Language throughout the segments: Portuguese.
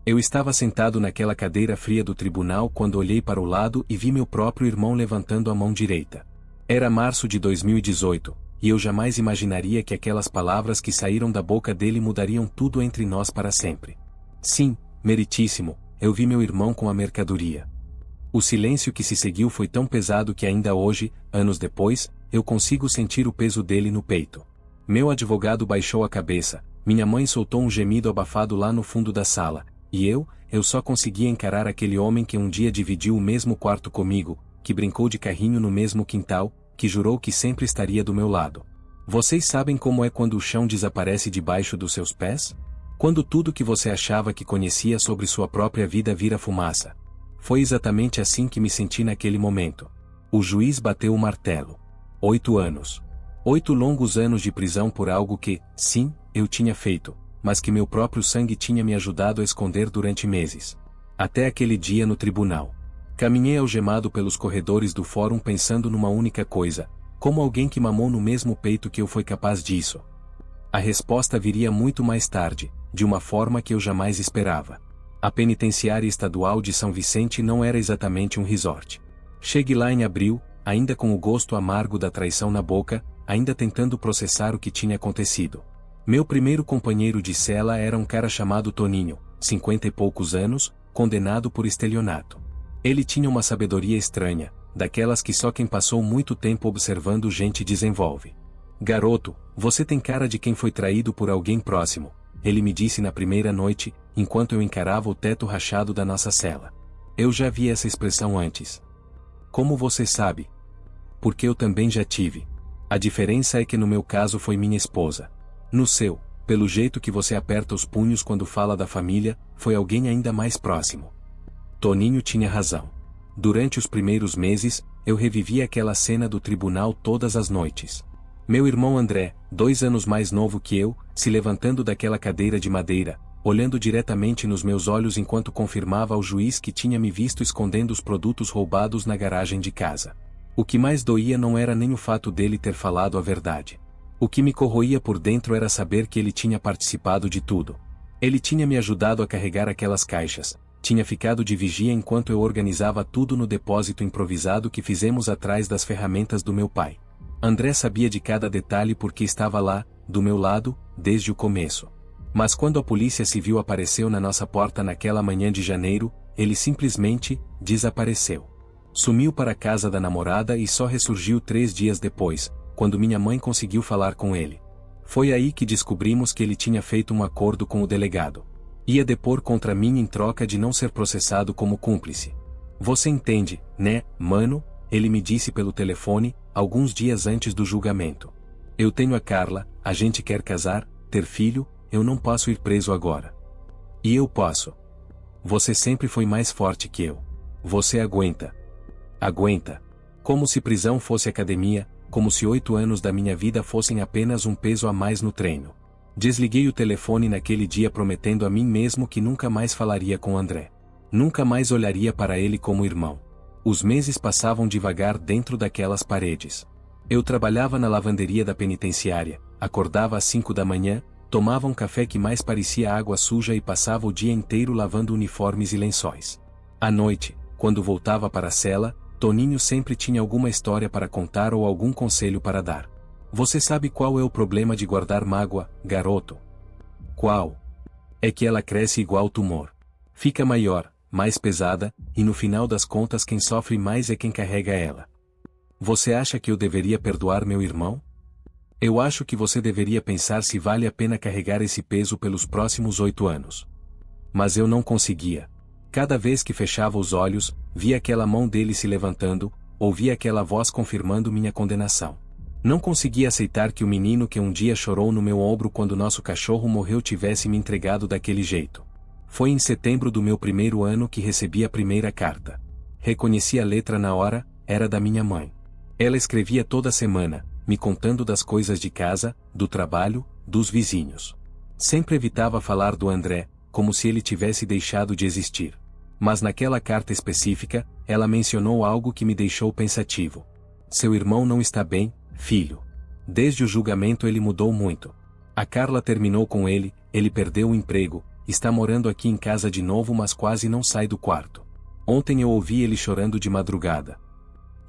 Eu estava sentado naquela cadeira fria do tribunal quando olhei para o lado e vi meu próprio irmão levantando a mão direita. Era março de 2018, e eu jamais imaginaria que aquelas palavras que saíram da boca dele mudariam tudo entre nós para sempre. Sim, meritíssimo, eu vi meu irmão com a mercadoria. O silêncio que se seguiu foi tão pesado que ainda hoje, anos depois, eu consigo sentir o peso dele no peito. Meu advogado baixou a cabeça, minha mãe soltou um gemido abafado lá no fundo da sala, e eu só conseguia encarar aquele homem que um dia dividiu o mesmo quarto comigo, que brincou de carrinho no mesmo quintal, que jurou que sempre estaria do meu lado. Vocês sabem como é quando o chão desaparece debaixo dos seus pés? Quando tudo que você achava que conhecia sobre sua própria vida vira fumaça. Foi exatamente assim que me senti naquele momento. O juiz bateu o martelo. 8 anos. 8 longos anos de prisão por algo que, sim, eu tinha feito, mas que meu próprio sangue tinha me ajudado a esconder durante meses. Até aquele dia no tribunal. Caminhei algemado pelos corredores do fórum pensando numa única coisa: como alguém que mamou no mesmo peito que eu foi capaz disso? A resposta viria muito mais tarde, de uma forma que eu jamais esperava. A penitenciária estadual de São Vicente não era exatamente um resort. Cheguei lá em abril, ainda com o gosto amargo da traição na boca, ainda tentando processar o que tinha acontecido. Meu primeiro companheiro de cela era um cara chamado Toninho, 50 e poucos anos, condenado por estelionato. Ele tinha uma sabedoria estranha, daquelas que só quem passou muito tempo observando gente desenvolve. Garoto, você tem cara de quem foi traído por alguém próximo, ele me disse na primeira noite, enquanto eu encarava o teto rachado da nossa cela. Eu já vi essa expressão antes. Como você sabe? Porque eu também já tive. A diferença é que no meu caso foi minha esposa. No seu, pelo jeito que você aperta os punhos quando fala da família, foi alguém ainda mais próximo. Toninho tinha razão. Durante os primeiros meses, eu revivia aquela cena do tribunal todas as noites. Meu irmão André, 2 anos mais novo que eu, se levantando daquela cadeira de madeira, olhando diretamente nos meus olhos enquanto confirmava ao juiz que tinha me visto escondendo os produtos roubados na garagem de casa. O que mais doía não era nem o fato dele ter falado a verdade. O que me corroía por dentro era saber que ele tinha participado de tudo. Ele tinha me ajudado a carregar aquelas caixas, tinha ficado de vigia enquanto eu organizava tudo no depósito improvisado que fizemos atrás das ferramentas do meu pai. André sabia de cada detalhe porque estava lá, do meu lado, desde o começo. Mas quando a polícia civil apareceu na nossa porta naquela manhã de janeiro, ele simplesmente desapareceu. Sumiu para a casa da namorada e só ressurgiu 3 dias depois, quando minha mãe conseguiu falar com ele. Foi aí que descobrimos que ele tinha feito um acordo com o delegado. Ia depor contra mim em troca de não ser processado como cúmplice. Você entende, né, mano? Ele me disse pelo telefone, alguns dias antes do julgamento. Eu tenho a Carla, a gente quer casar, ter filho, eu não posso ir preso agora. E eu posso. Você sempre foi mais forte que eu. Você aguenta. Aguenta. Como se prisão fosse academia, como se 8 anos da minha vida fossem apenas um peso a mais no treino. Desliguei o telefone naquele dia prometendo a mim mesmo que nunca mais falaria com André. Nunca mais olharia para ele como irmão. Os meses passavam devagar dentro daquelas paredes. Eu trabalhava na lavanderia da penitenciária, acordava às 5 da manhã, tomava um café que mais parecia água suja e passava o dia inteiro lavando uniformes e lençóis. À noite, quando voltava para a cela, Toninho sempre tinha alguma história para contar ou algum conselho para dar. Você sabe qual é o problema de guardar mágoa, garoto? Qual? É que ela cresce igual tumor. Fica maior, mais pesada, e no final das contas quem sofre mais é quem carrega ela. Você acha que eu deveria perdoar meu irmão? Eu acho que você deveria pensar se vale a pena carregar esse peso pelos próximos 8 anos. Mas eu não conseguia. Cada vez que fechava os olhos, via aquela mão dele se levantando, ouvia aquela voz confirmando minha condenação. Não conseguia aceitar que o menino que um dia chorou no meu ombro quando nosso cachorro morreu tivesse me entregado daquele jeito. Foi em setembro do meu primeiro ano que recebi a primeira carta. Reconheci a letra na hora, era da minha mãe. Ela escrevia toda semana, me contando das coisas de casa, do trabalho, dos vizinhos. Sempre evitava falar do André, como se ele tivesse deixado de existir. Mas naquela carta específica, ela mencionou algo que me deixou pensativo. Seu irmão não está bem, filho. Desde o julgamento ele mudou muito. A Carla terminou com ele perdeu o emprego, está morando aqui em casa de novo, mas quase não sai do quarto. Ontem eu ouvi ele chorando de madrugada.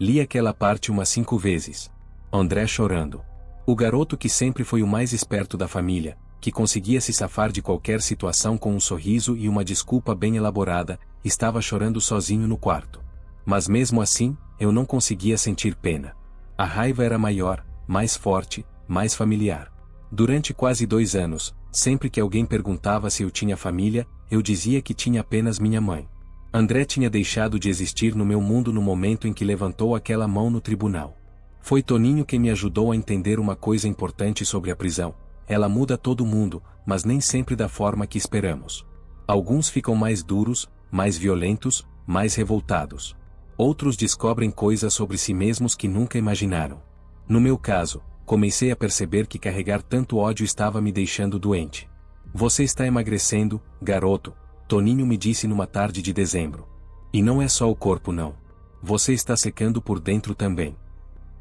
Li aquela parte umas 5 vezes. André chorando. O garoto que sempre foi o mais esperto da família, que conseguia se safar de qualquer situação com um sorriso e uma desculpa bem elaborada, estava chorando sozinho no quarto. Mas mesmo assim, eu não conseguia sentir pena. A raiva era maior, mais forte, mais familiar. Durante quase 2 anos, sempre que alguém perguntava se eu tinha família, eu dizia que tinha apenas minha mãe. André tinha deixado de existir no meu mundo no momento em que levantou aquela mão no tribunal. Foi Toninho quem me ajudou a entender uma coisa importante sobre a prisão. Ela muda todo mundo, mas nem sempre da forma que esperamos. Alguns ficam mais duros, mais violentos, mais revoltados. Outros descobrem coisas sobre si mesmos que nunca imaginaram. No meu caso, comecei a perceber que carregar tanto ódio estava me deixando doente. Você está emagrecendo, garoto, Toninho me disse numa tarde de dezembro. E não é só o corpo não. Você está secando por dentro também.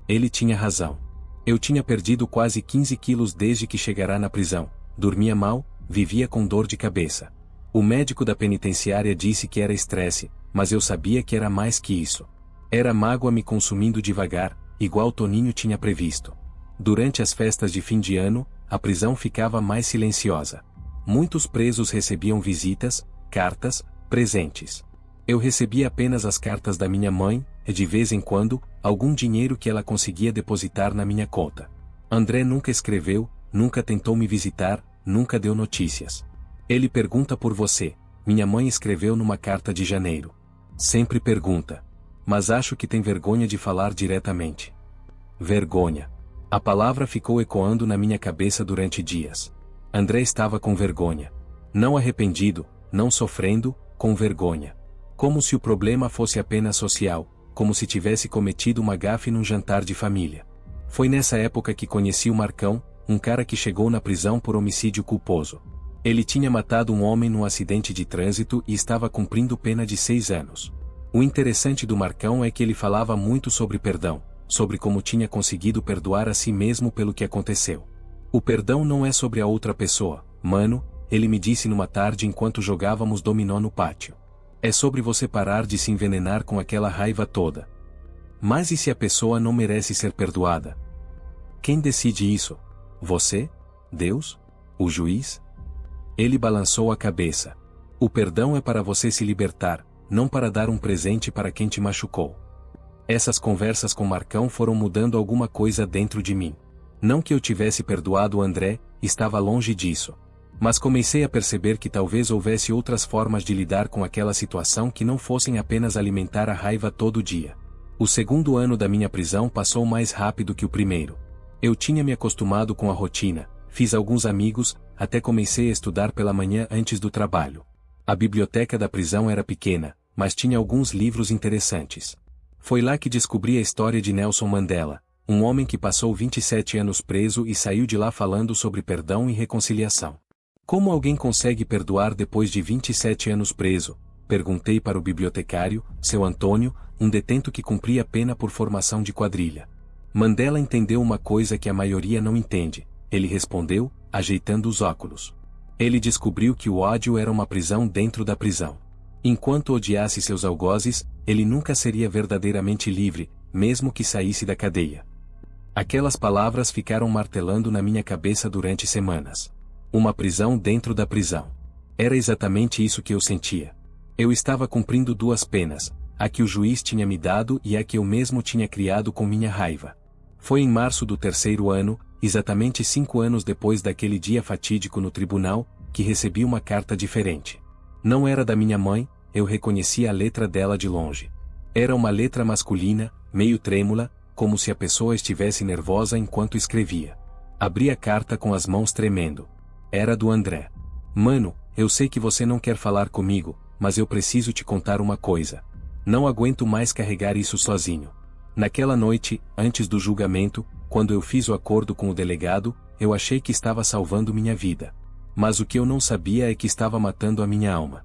Ele tinha razão. Eu tinha perdido quase 15 quilos desde que chegara na prisão, dormia mal, vivia com dor de cabeça. O médico da penitenciária disse que era estresse, mas eu sabia que era mais que isso. Era mágoa me consumindo devagar, igual Toninho tinha previsto. Durante as festas de fim de ano, a prisão ficava mais silenciosa. Muitos presos recebiam visitas, cartas, presentes. Eu recebia apenas as cartas da minha mãe, e de vez em quando, algum dinheiro que ela conseguia depositar na minha conta. André nunca escreveu, nunca tentou me visitar, nunca deu notícias. Ele pergunta por você, minha mãe escreveu numa carta de janeiro. Sempre pergunta. Mas acho que tem vergonha de falar diretamente. Vergonha. A palavra ficou ecoando na minha cabeça durante dias. André estava com vergonha. Não arrependido, não sofrendo, com vergonha. Como se o problema fosse apenas social, como se tivesse cometido uma gafe num jantar de família. Foi nessa época que conheci o Marcão, um cara que chegou na prisão por homicídio culposo. Ele tinha matado um homem num acidente de trânsito e estava cumprindo pena de 6 anos. O interessante do Marcão é que ele falava muito sobre perdão, sobre como tinha conseguido perdoar a si mesmo pelo que aconteceu. O perdão não é sobre a outra pessoa, mano, ele me disse numa tarde enquanto jogávamos dominó no pátio. É sobre você parar de se envenenar com aquela raiva toda. Mas e se a pessoa não merece ser perdoada? Quem decide isso? Você? Deus? O juiz? Ele balançou a cabeça. O perdão é para você se libertar, não para dar um presente para quem te machucou. Essas conversas com Marcão foram mudando alguma coisa dentro de mim. Não que eu tivesse perdoado o André, estava longe disso. Mas comecei a perceber que talvez houvesse outras formas de lidar com aquela situação que não fossem apenas alimentar a raiva todo dia. O segundo ano da minha prisão passou mais rápido que o primeiro. Eu tinha me acostumado com a rotina, fiz alguns amigos, até comecei a estudar pela manhã antes do trabalho. A biblioteca da prisão era pequena, mas tinha alguns livros interessantes. Foi lá que descobri a história de Nelson Mandela, um homem que passou 27 anos preso e saiu de lá falando sobre perdão e reconciliação. Como alguém consegue perdoar depois de 27 anos preso? Perguntei para o bibliotecário, seu Antônio, um detento que cumpria pena por formação de quadrilha. Mandela entendeu uma coisa que a maioria não entende, ele respondeu, ajeitando os óculos. Ele descobriu que o ódio era uma prisão dentro da prisão. Enquanto odiasse seus algozes, ele nunca seria verdadeiramente livre, mesmo que saísse da cadeia. Aquelas palavras ficaram martelando na minha cabeça durante semanas. Uma prisão dentro da prisão. Era exatamente isso que eu sentia. Eu estava cumprindo 2 penas, a que o juiz tinha me dado e a que eu mesmo tinha criado com minha raiva. Foi em março do 3º ano, exatamente 5 anos depois daquele dia fatídico no tribunal, que recebi uma carta diferente. Não era da minha mãe, eu reconhecia a letra dela de longe. Era uma letra masculina, meio trêmula, como se a pessoa estivesse nervosa enquanto escrevia. Abri a carta com as mãos tremendo. Era do André. Mano, eu sei que você não quer falar comigo, mas eu preciso te contar uma coisa. Não aguento mais carregar isso sozinho. Naquela noite, antes do julgamento, quando eu fiz o acordo com o delegado, eu achei que estava salvando minha vida. Mas o que eu não sabia é que estava matando a minha alma.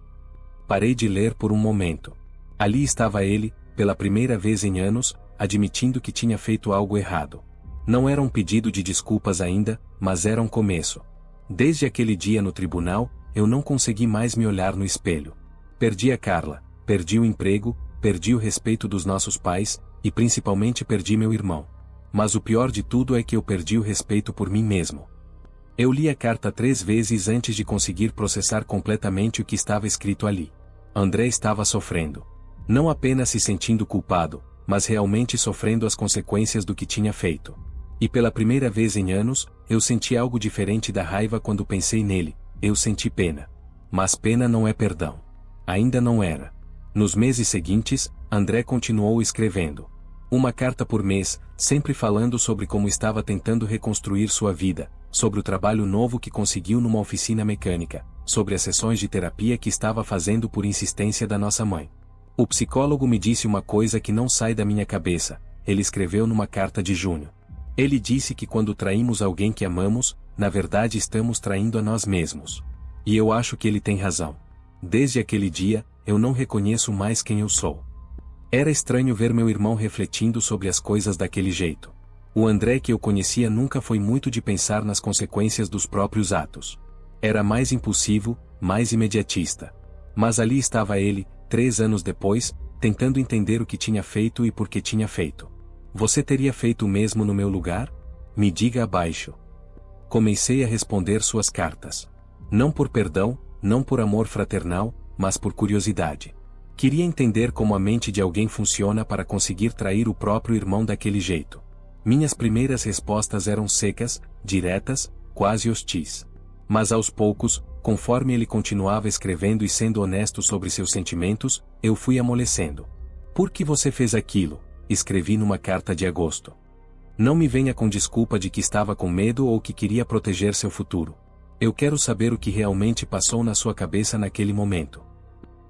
Parei de ler por um momento. Ali estava ele, pela primeira vez em anos, admitindo que tinha feito algo errado. Não era um pedido de desculpas ainda, mas era um começo. Desde aquele dia no tribunal, eu não consegui mais me olhar no espelho. Perdi a Carla, perdi o emprego, perdi o respeito dos nossos pais, e principalmente perdi meu irmão. Mas o pior de tudo é que eu perdi o respeito por mim mesmo. Eu li a carta 3 vezes antes de conseguir processar completamente o que estava escrito ali. André estava sofrendo. Não apenas se sentindo culpado, mas realmente sofrendo as consequências do que tinha feito. E pela primeira vez em anos, eu senti algo diferente da raiva quando pensei nele, eu senti pena. Mas pena não é perdão. Ainda não era. Nos meses seguintes, André continuou escrevendo uma carta por mês, sempre falando sobre como estava tentando reconstruir sua vida, sobre o trabalho novo que conseguiu numa oficina mecânica, sobre as sessões de terapia que estava fazendo por insistência da nossa mãe. O psicólogo me disse uma coisa que não sai da minha cabeça, ele escreveu numa carta de junho. Ele disse que quando traímos alguém que amamos, na verdade estamos traindo a nós mesmos. E eu acho que ele tem razão. Desde aquele dia, eu não reconheço mais quem eu sou. Era estranho ver meu irmão refletindo sobre as coisas daquele jeito. O André que eu conhecia nunca foi muito de pensar nas consequências dos próprios atos. Era mais impulsivo, mais imediatista. Mas ali estava ele, 3 anos depois, tentando entender o que tinha feito e por que tinha feito. Você teria feito o mesmo no meu lugar? Me diga abaixo. Comecei a responder suas cartas. Não por perdão, não por amor fraternal, mas por curiosidade. Queria entender como a mente de alguém funciona para conseguir trair o próprio irmão daquele jeito. Minhas primeiras respostas eram secas, diretas, quase hostis. Mas aos poucos, conforme ele continuava escrevendo e sendo honesto sobre seus sentimentos, eu fui amolecendo. Por que você fez aquilo? Escrevi numa carta de agosto. Não me venha com desculpa de que estava com medo ou que queria proteger seu futuro. Eu quero saber o que realmente passou na sua cabeça naquele momento.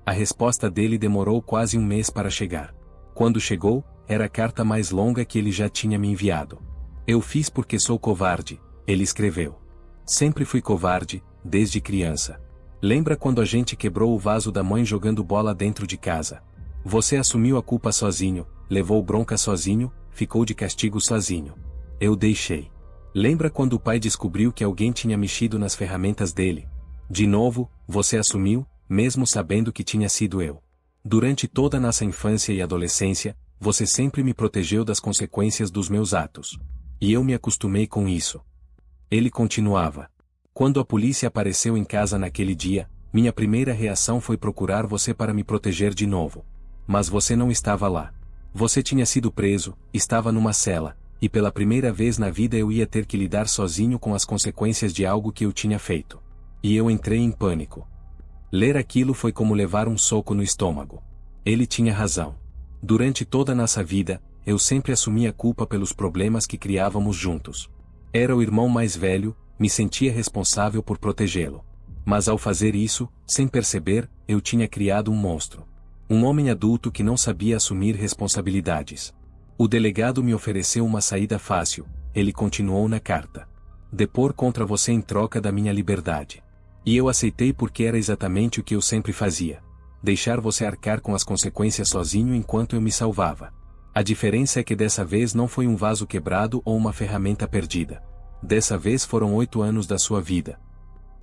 A resposta dele demorou quase um mês para chegar. Quando chegou, era a carta mais longa que ele já tinha me enviado. Eu fiz porque sou covarde, ele escreveu. Sempre fui covarde, desde criança. Lembra quando a gente quebrou o vaso da mãe jogando bola dentro de casa? Você assumiu a culpa sozinho, levou bronca sozinho, ficou de castigo sozinho. Eu deixei. Lembra quando o pai descobriu que alguém tinha mexido nas ferramentas dele? De novo, você assumiu, mesmo sabendo que tinha sido eu. Durante toda a nossa infância e adolescência, você sempre me protegeu das consequências dos meus atos. E eu me acostumei com isso. Ele continuava. Quando a polícia apareceu em casa naquele dia, minha primeira reação foi procurar você para me proteger de novo. Mas você não estava lá. Você tinha sido preso, estava numa cela, e pela primeira vez na vida eu ia ter que lidar sozinho com as consequências de algo que eu tinha feito. E eu entrei em pânico. Ler aquilo foi como levar um soco no estômago. Ele tinha razão. Durante toda a nossa vida, eu sempre assumi a culpa pelos problemas que criávamos juntos. Era o irmão mais velho, me sentia responsável por protegê-lo. Mas ao fazer isso, sem perceber, eu tinha criado um monstro. Um homem adulto que não sabia assumir responsabilidades. O delegado me ofereceu uma saída fácil, ele continuou na carta. Depor contra você em troca da minha liberdade. E eu aceitei porque era exatamente o que eu sempre fazia. Deixar você arcar com as consequências sozinho enquanto eu me salvava. A diferença é que dessa vez não foi um vaso quebrado ou uma ferramenta perdida. Dessa vez foram 8 anos da sua vida.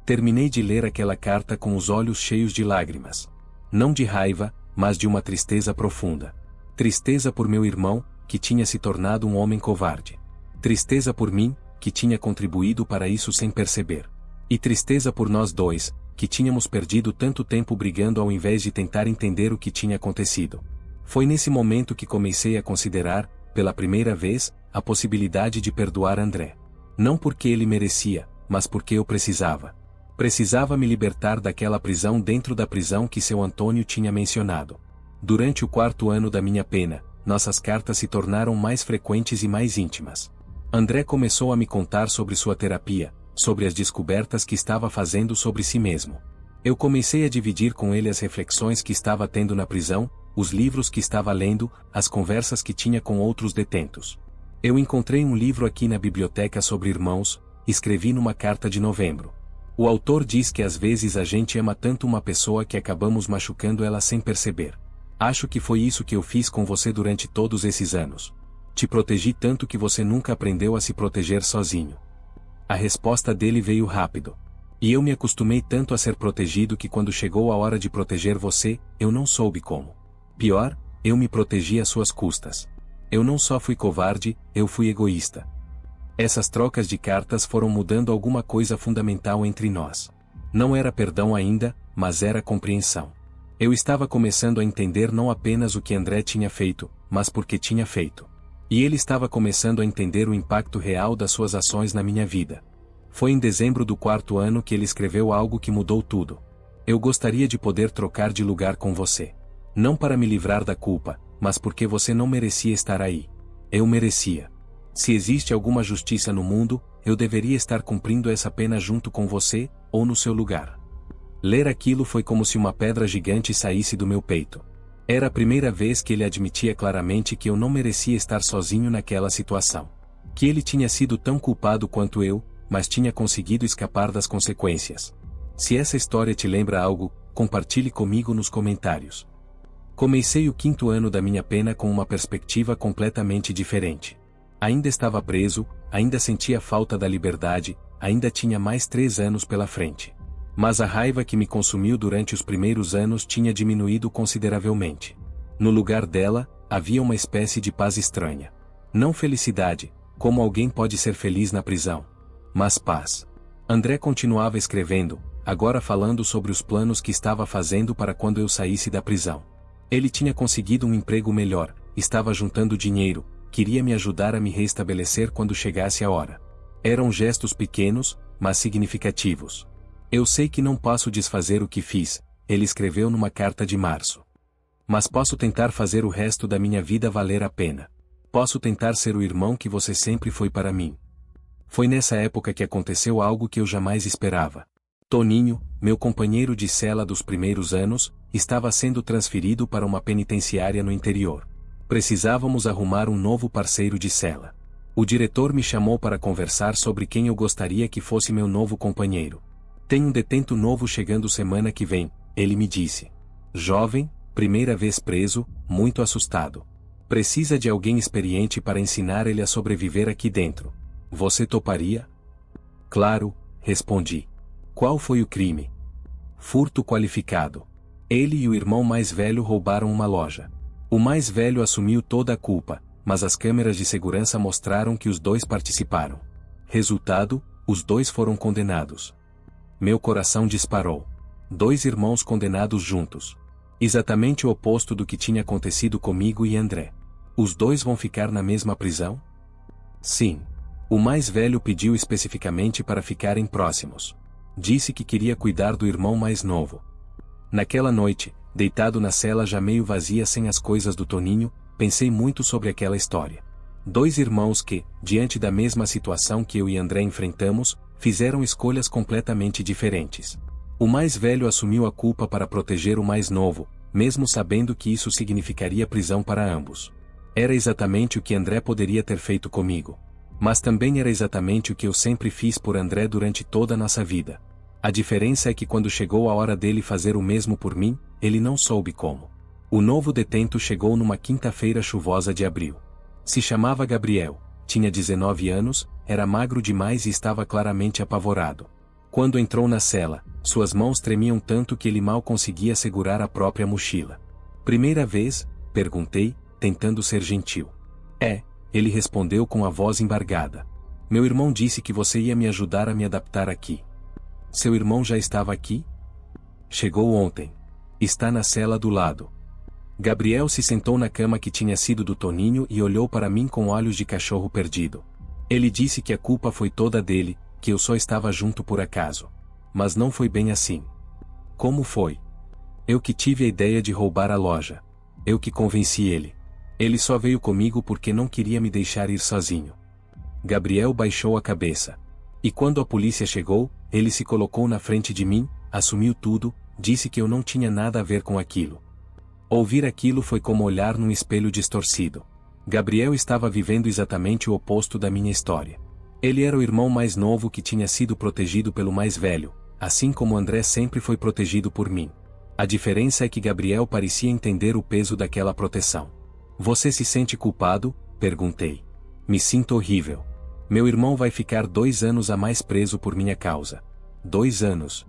Terminei de ler aquela carta com os olhos cheios de lágrimas. Não de raiva, mas de uma tristeza profunda. Tristeza por meu irmão, que tinha se tornado um homem covarde. Tristeza por mim, que tinha contribuído para isso sem perceber. E tristeza por nós dois, que tínhamos perdido tanto tempo brigando ao invés de tentar entender o que tinha acontecido. Foi nesse momento que comecei a considerar, pela primeira vez, a possibilidade de perdoar André. Não porque ele merecia, mas porque eu precisava. Precisava me libertar daquela prisão dentro da prisão que seu Antônio tinha mencionado. Durante o 4º ano da minha pena, nossas cartas se tornaram mais frequentes e mais íntimas. André começou a me contar sobre sua terapia, sobre as descobertas que estava fazendo sobre si mesmo. Eu comecei a dividir com ele as reflexões que estava tendo na prisão, os livros que estava lendo, as conversas que tinha com outros detentos. Eu encontrei um livro aqui na biblioteca sobre irmãos, escrevi numa carta de novembro. O autor diz que às vezes a gente ama tanto uma pessoa que acabamos machucando ela sem perceber. Acho que foi isso que eu fiz com você durante todos esses anos. Te protegi tanto que você nunca aprendeu a se proteger sozinho. A resposta dele veio rápido. E eu me acostumei tanto a ser protegido que quando chegou a hora de proteger você, eu não soube como. Pior, eu me protegi às suas custas. Eu não só fui covarde, eu fui egoísta. Essas trocas de cartas foram mudando alguma coisa fundamental entre nós. Não era perdão ainda, mas era compreensão. Eu estava começando a entender não apenas o que André tinha feito, mas por que tinha feito. E ele estava começando a entender o impacto real das suas ações na minha vida. Foi em dezembro do 4º ano que ele escreveu algo que mudou tudo. Eu gostaria de poder trocar de lugar com você. Não para me livrar da culpa, mas porque você não merecia estar aí. Eu merecia. Se existe alguma justiça no mundo, eu deveria estar cumprindo essa pena junto com você, ou no seu lugar. Ler aquilo foi como se uma pedra gigante saísse do meu peito. Era a primeira vez que ele admitia claramente que eu não merecia estar sozinho naquela situação. Que ele tinha sido tão culpado quanto eu, mas tinha conseguido escapar das consequências. Se essa história te lembra algo, compartilhe comigo nos comentários. Comecei o 5º ano da minha pena com uma perspectiva completamente diferente. Ainda estava preso, ainda sentia falta da liberdade, ainda tinha mais 3 anos pela frente. Mas a raiva que me consumiu durante os primeiros anos tinha diminuído consideravelmente. No lugar dela, havia uma espécie de paz estranha. Não felicidade, como alguém pode ser feliz na prisão. Mas paz. André continuava escrevendo, agora falando sobre os planos que estava fazendo para quando eu saísse da prisão. Ele tinha conseguido um emprego melhor, estava juntando dinheiro, queria me ajudar a me reestabelecer quando chegasse a hora. Eram gestos pequenos, mas significativos. Eu sei que não posso desfazer o que fiz, ele escreveu numa carta de março. Mas posso tentar fazer o resto da minha vida valer a pena. Posso tentar ser o irmão que você sempre foi para mim. Foi nessa época que aconteceu algo que eu jamais esperava. Toninho, meu companheiro de cela dos primeiros anos, estava sendo transferido para uma penitenciária no interior. Precisávamos arrumar um novo parceiro de cela. O diretor me chamou para conversar sobre quem eu gostaria que fosse meu novo companheiro. Tem um detento novo chegando semana que vem, ele me disse. Jovem, primeira vez preso, muito assustado. Precisa de alguém experiente para ensinar ele a sobreviver aqui dentro. Você toparia? Claro, respondi. Qual foi o crime? Furto qualificado. Ele e o irmão mais velho roubaram uma loja. O mais velho assumiu toda a culpa, mas as câmeras de segurança mostraram que os dois participaram. Resultado, os dois foram condenados. Meu coração disparou. 2 irmãos condenados juntos. Exatamente o oposto do que tinha acontecido comigo e André. Os 2 vão ficar na mesma prisão? Sim. O mais velho pediu especificamente para ficarem próximos. Disse que queria cuidar do irmão mais novo. Naquela noite, deitado na cela já meio vazia sem as coisas do Toninho, pensei muito sobre aquela história. 2 irmãos que, diante da mesma situação que eu e André enfrentamos, fizeram escolhas completamente diferentes. O mais velho assumiu a culpa para proteger o mais novo, mesmo sabendo que isso significaria prisão para ambos. Era exatamente o que André poderia ter feito comigo. Mas também era exatamente o que eu sempre fiz por André durante toda a nossa vida. A diferença é que quando chegou a hora dele fazer o mesmo por mim, ele não soube como. O novo detento chegou numa quinta-feira chuvosa de abril. Se chamava Gabriel, tinha 19 anos, era magro demais e estava claramente apavorado. Quando entrou na cela, suas mãos tremiam tanto que ele mal conseguia segurar a própria mochila. Primeira vez? Perguntei, tentando ser gentil. Ele respondeu com a voz embargada. Meu irmão disse que você ia me ajudar a me adaptar aqui. Seu irmão já estava aqui? Chegou ontem. Está na cela do lado. Gabriel se sentou na cama que tinha sido do Toninho e olhou para mim com olhos de cachorro perdido. Ele disse que a culpa foi toda dele, que eu só estava junto por acaso. Mas não foi bem assim. Como foi? Eu que tive a ideia de roubar a loja. Eu que convenci ele. Ele só veio comigo porque não queria me deixar ir sozinho. Gabriel baixou a cabeça. E quando a polícia chegou, ele se colocou na frente de mim, assumiu tudo, disse que eu não tinha nada a ver com aquilo. Ouvir aquilo foi como olhar num espelho distorcido. Gabriel estava vivendo exatamente o oposto da minha história. Ele era o irmão mais novo que tinha sido protegido pelo mais velho, assim como André sempre foi protegido por mim. A diferença é que Gabriel parecia entender o peso daquela proteção. Você se sente culpado? Perguntei. Me sinto horrível. Meu irmão vai ficar 2 anos a mais preso por minha causa. 2 anos.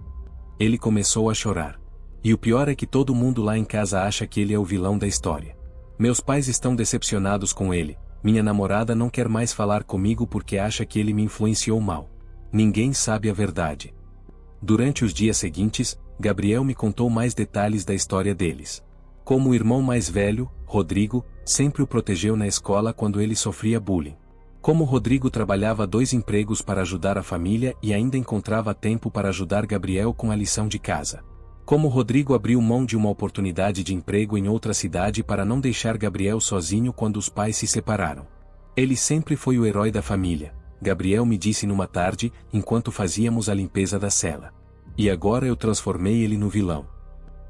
Ele começou a chorar. E o pior é que todo mundo lá em casa acha que ele é o vilão da história. Meus pais estão decepcionados com ele, minha namorada não quer mais falar comigo porque acha que ele me influenciou mal. Ninguém sabe a verdade. Durante os dias seguintes, Gabriel me contou mais detalhes da história deles. Como o irmão mais velho, Rodrigo, sempre o protegeu na escola quando ele sofria bullying. Como Rodrigo trabalhava 2 empregos para ajudar a família e ainda encontrava tempo para ajudar Gabriel com a lição de casa. Como Rodrigo abriu mão de uma oportunidade de emprego em outra cidade para não deixar Gabriel sozinho quando os pais se separaram. Ele sempre foi o herói da família, Gabriel me disse numa tarde, enquanto fazíamos a limpeza da cela. E agora eu transformei ele no vilão.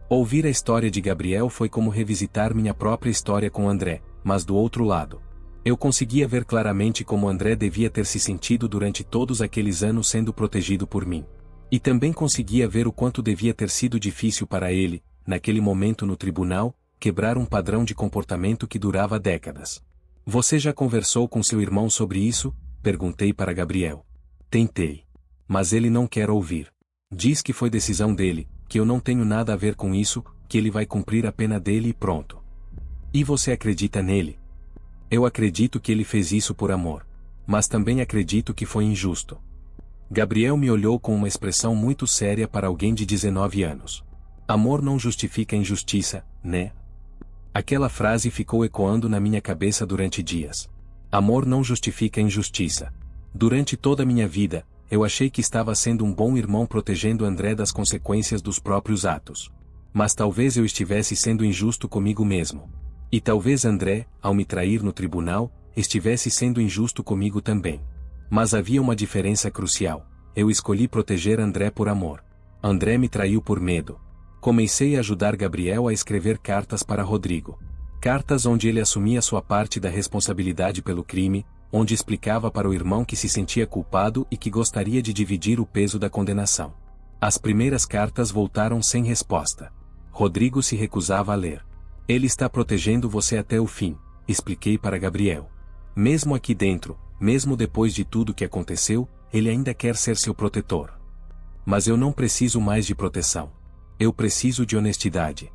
Ouvir a história de Gabriel foi como revisitar minha própria história com André, mas do outro lado. Eu conseguia ver claramente como André devia ter se sentido durante todos aqueles anos sendo protegido por mim. E também conseguia ver o quanto devia ter sido difícil para ele, naquele momento no tribunal, quebrar um padrão de comportamento que durava décadas. Você já conversou com seu irmão sobre isso? Perguntei para Gabriel. Tentei. Mas ele não quer ouvir. Diz que foi decisão dele, que eu não tenho nada a ver com isso, que ele vai cumprir a pena dele e pronto. E você acredita nele? Eu acredito que ele fez isso por amor. Mas também acredito que foi injusto. Gabriel me olhou com uma expressão muito séria para alguém de 19 anos. Amor não justifica injustiça, né? Aquela frase ficou ecoando na minha cabeça durante dias. Amor não justifica injustiça. Durante toda a minha vida, eu achei que estava sendo um bom irmão protegendo André das consequências dos próprios atos. Mas talvez eu estivesse sendo injusto comigo mesmo. E talvez André, ao me trair no tribunal, estivesse sendo injusto comigo também. Mas havia uma diferença crucial. Eu escolhi proteger André por amor. André me traiu por medo. Comecei a ajudar Gabriel a escrever cartas para Rodrigo. Cartas onde ele assumia sua parte da responsabilidade pelo crime, onde explicava para o irmão que se sentia culpado e que gostaria de dividir o peso da condenação. As primeiras cartas voltaram sem resposta. Rodrigo se recusava a ler. Ele está protegendo você até o fim, expliquei para Gabriel. Mesmo aqui dentro, mesmo depois de tudo que aconteceu, ele ainda quer ser seu protetor. Mas eu não preciso mais de proteção. Eu preciso de honestidade.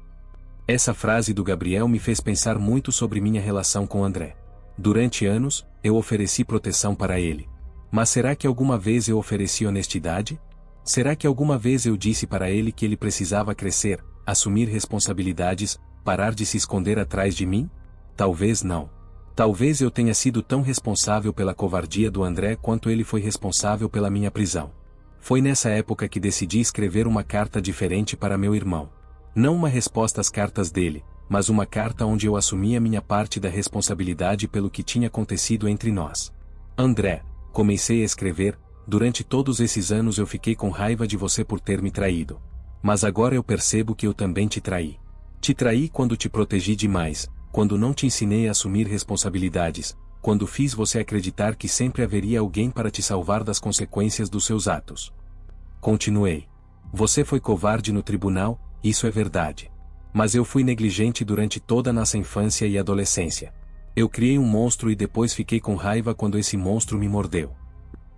Essa frase do Gabriel me fez pensar muito sobre minha relação com André. Durante anos, eu ofereci proteção para ele. Mas será que alguma vez eu ofereci honestidade? Será que alguma vez eu disse para ele que ele precisava crescer, assumir responsabilidades, parar de se esconder atrás de mim? Talvez não. Talvez eu tenha sido tão responsável pela covardia do André quanto ele foi responsável pela minha prisão. Foi nessa época que decidi escrever uma carta diferente para meu irmão. Não uma resposta às cartas dele, mas uma carta onde eu assumia minha parte da responsabilidade pelo que tinha acontecido entre nós. André, comecei a escrever, durante todos esses anos eu fiquei com raiva de você por ter me traído. Mas agora eu percebo que eu também te traí. Te traí quando te protegi demais, quando não te ensinei a assumir responsabilidades, quando fiz você acreditar que sempre haveria alguém para te salvar das consequências dos seus atos. Continuei. Você foi covarde no tribunal, isso é verdade. Mas eu fui negligente durante toda a nossa infância e adolescência. Eu criei um monstro e depois fiquei com raiva quando esse monstro me mordeu.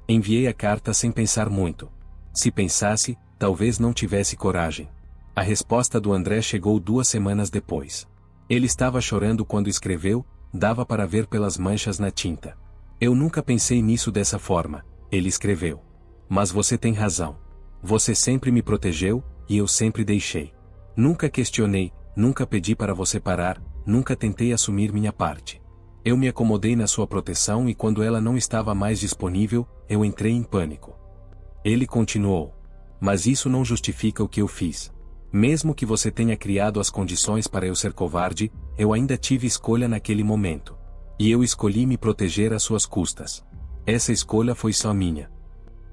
Enviei a carta sem pensar muito. Se pensasse, talvez não tivesse coragem. A resposta do André chegou 2 semanas depois. Ele estava chorando quando escreveu, dava para ver pelas manchas na tinta. Eu nunca pensei nisso dessa forma, ele escreveu. Mas você tem razão. Você sempre me protegeu, e eu sempre deixei. Nunca questionei, nunca pedi para você parar, nunca tentei assumir minha parte. Eu me acomodei na sua proteção e quando ela não estava mais disponível, eu entrei em pânico. Ele continuou. Mas isso não justifica o que eu fiz. Mesmo que você tenha criado as condições para eu ser covarde, eu ainda tive escolha naquele momento. E eu escolhi me proteger às suas custas. Essa escolha foi só minha.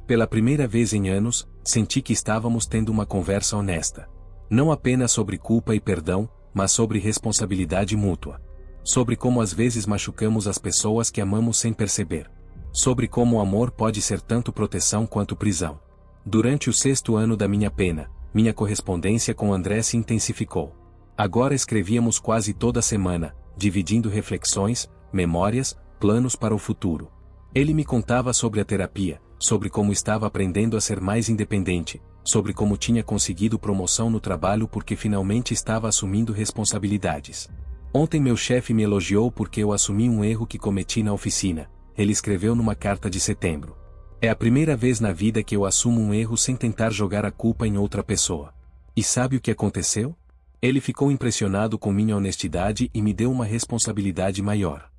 Pela primeira vez em anos, senti que estávamos tendo uma conversa honesta. Não apenas sobre culpa e perdão, mas sobre responsabilidade mútua. Sobre como às vezes machucamos as pessoas que amamos sem perceber. Sobre como o amor pode ser tanto proteção quanto prisão. Durante o 6º ano da minha pena, minha correspondência com André se intensificou. Agora escrevíamos quase toda semana, dividindo reflexões, memórias, planos para o futuro. Ele me contava sobre a terapia, sobre como estava aprendendo a ser mais independente, sobre como tinha conseguido promoção no trabalho porque finalmente estava assumindo responsabilidades. Ontem meu chefe me elogiou porque eu assumi um erro que cometi na oficina, ele escreveu numa carta de setembro. É a primeira vez na vida que eu assumo um erro sem tentar jogar a culpa em outra pessoa. E sabe o que aconteceu? Ele ficou impressionado com minha honestidade e me deu uma responsabilidade maior.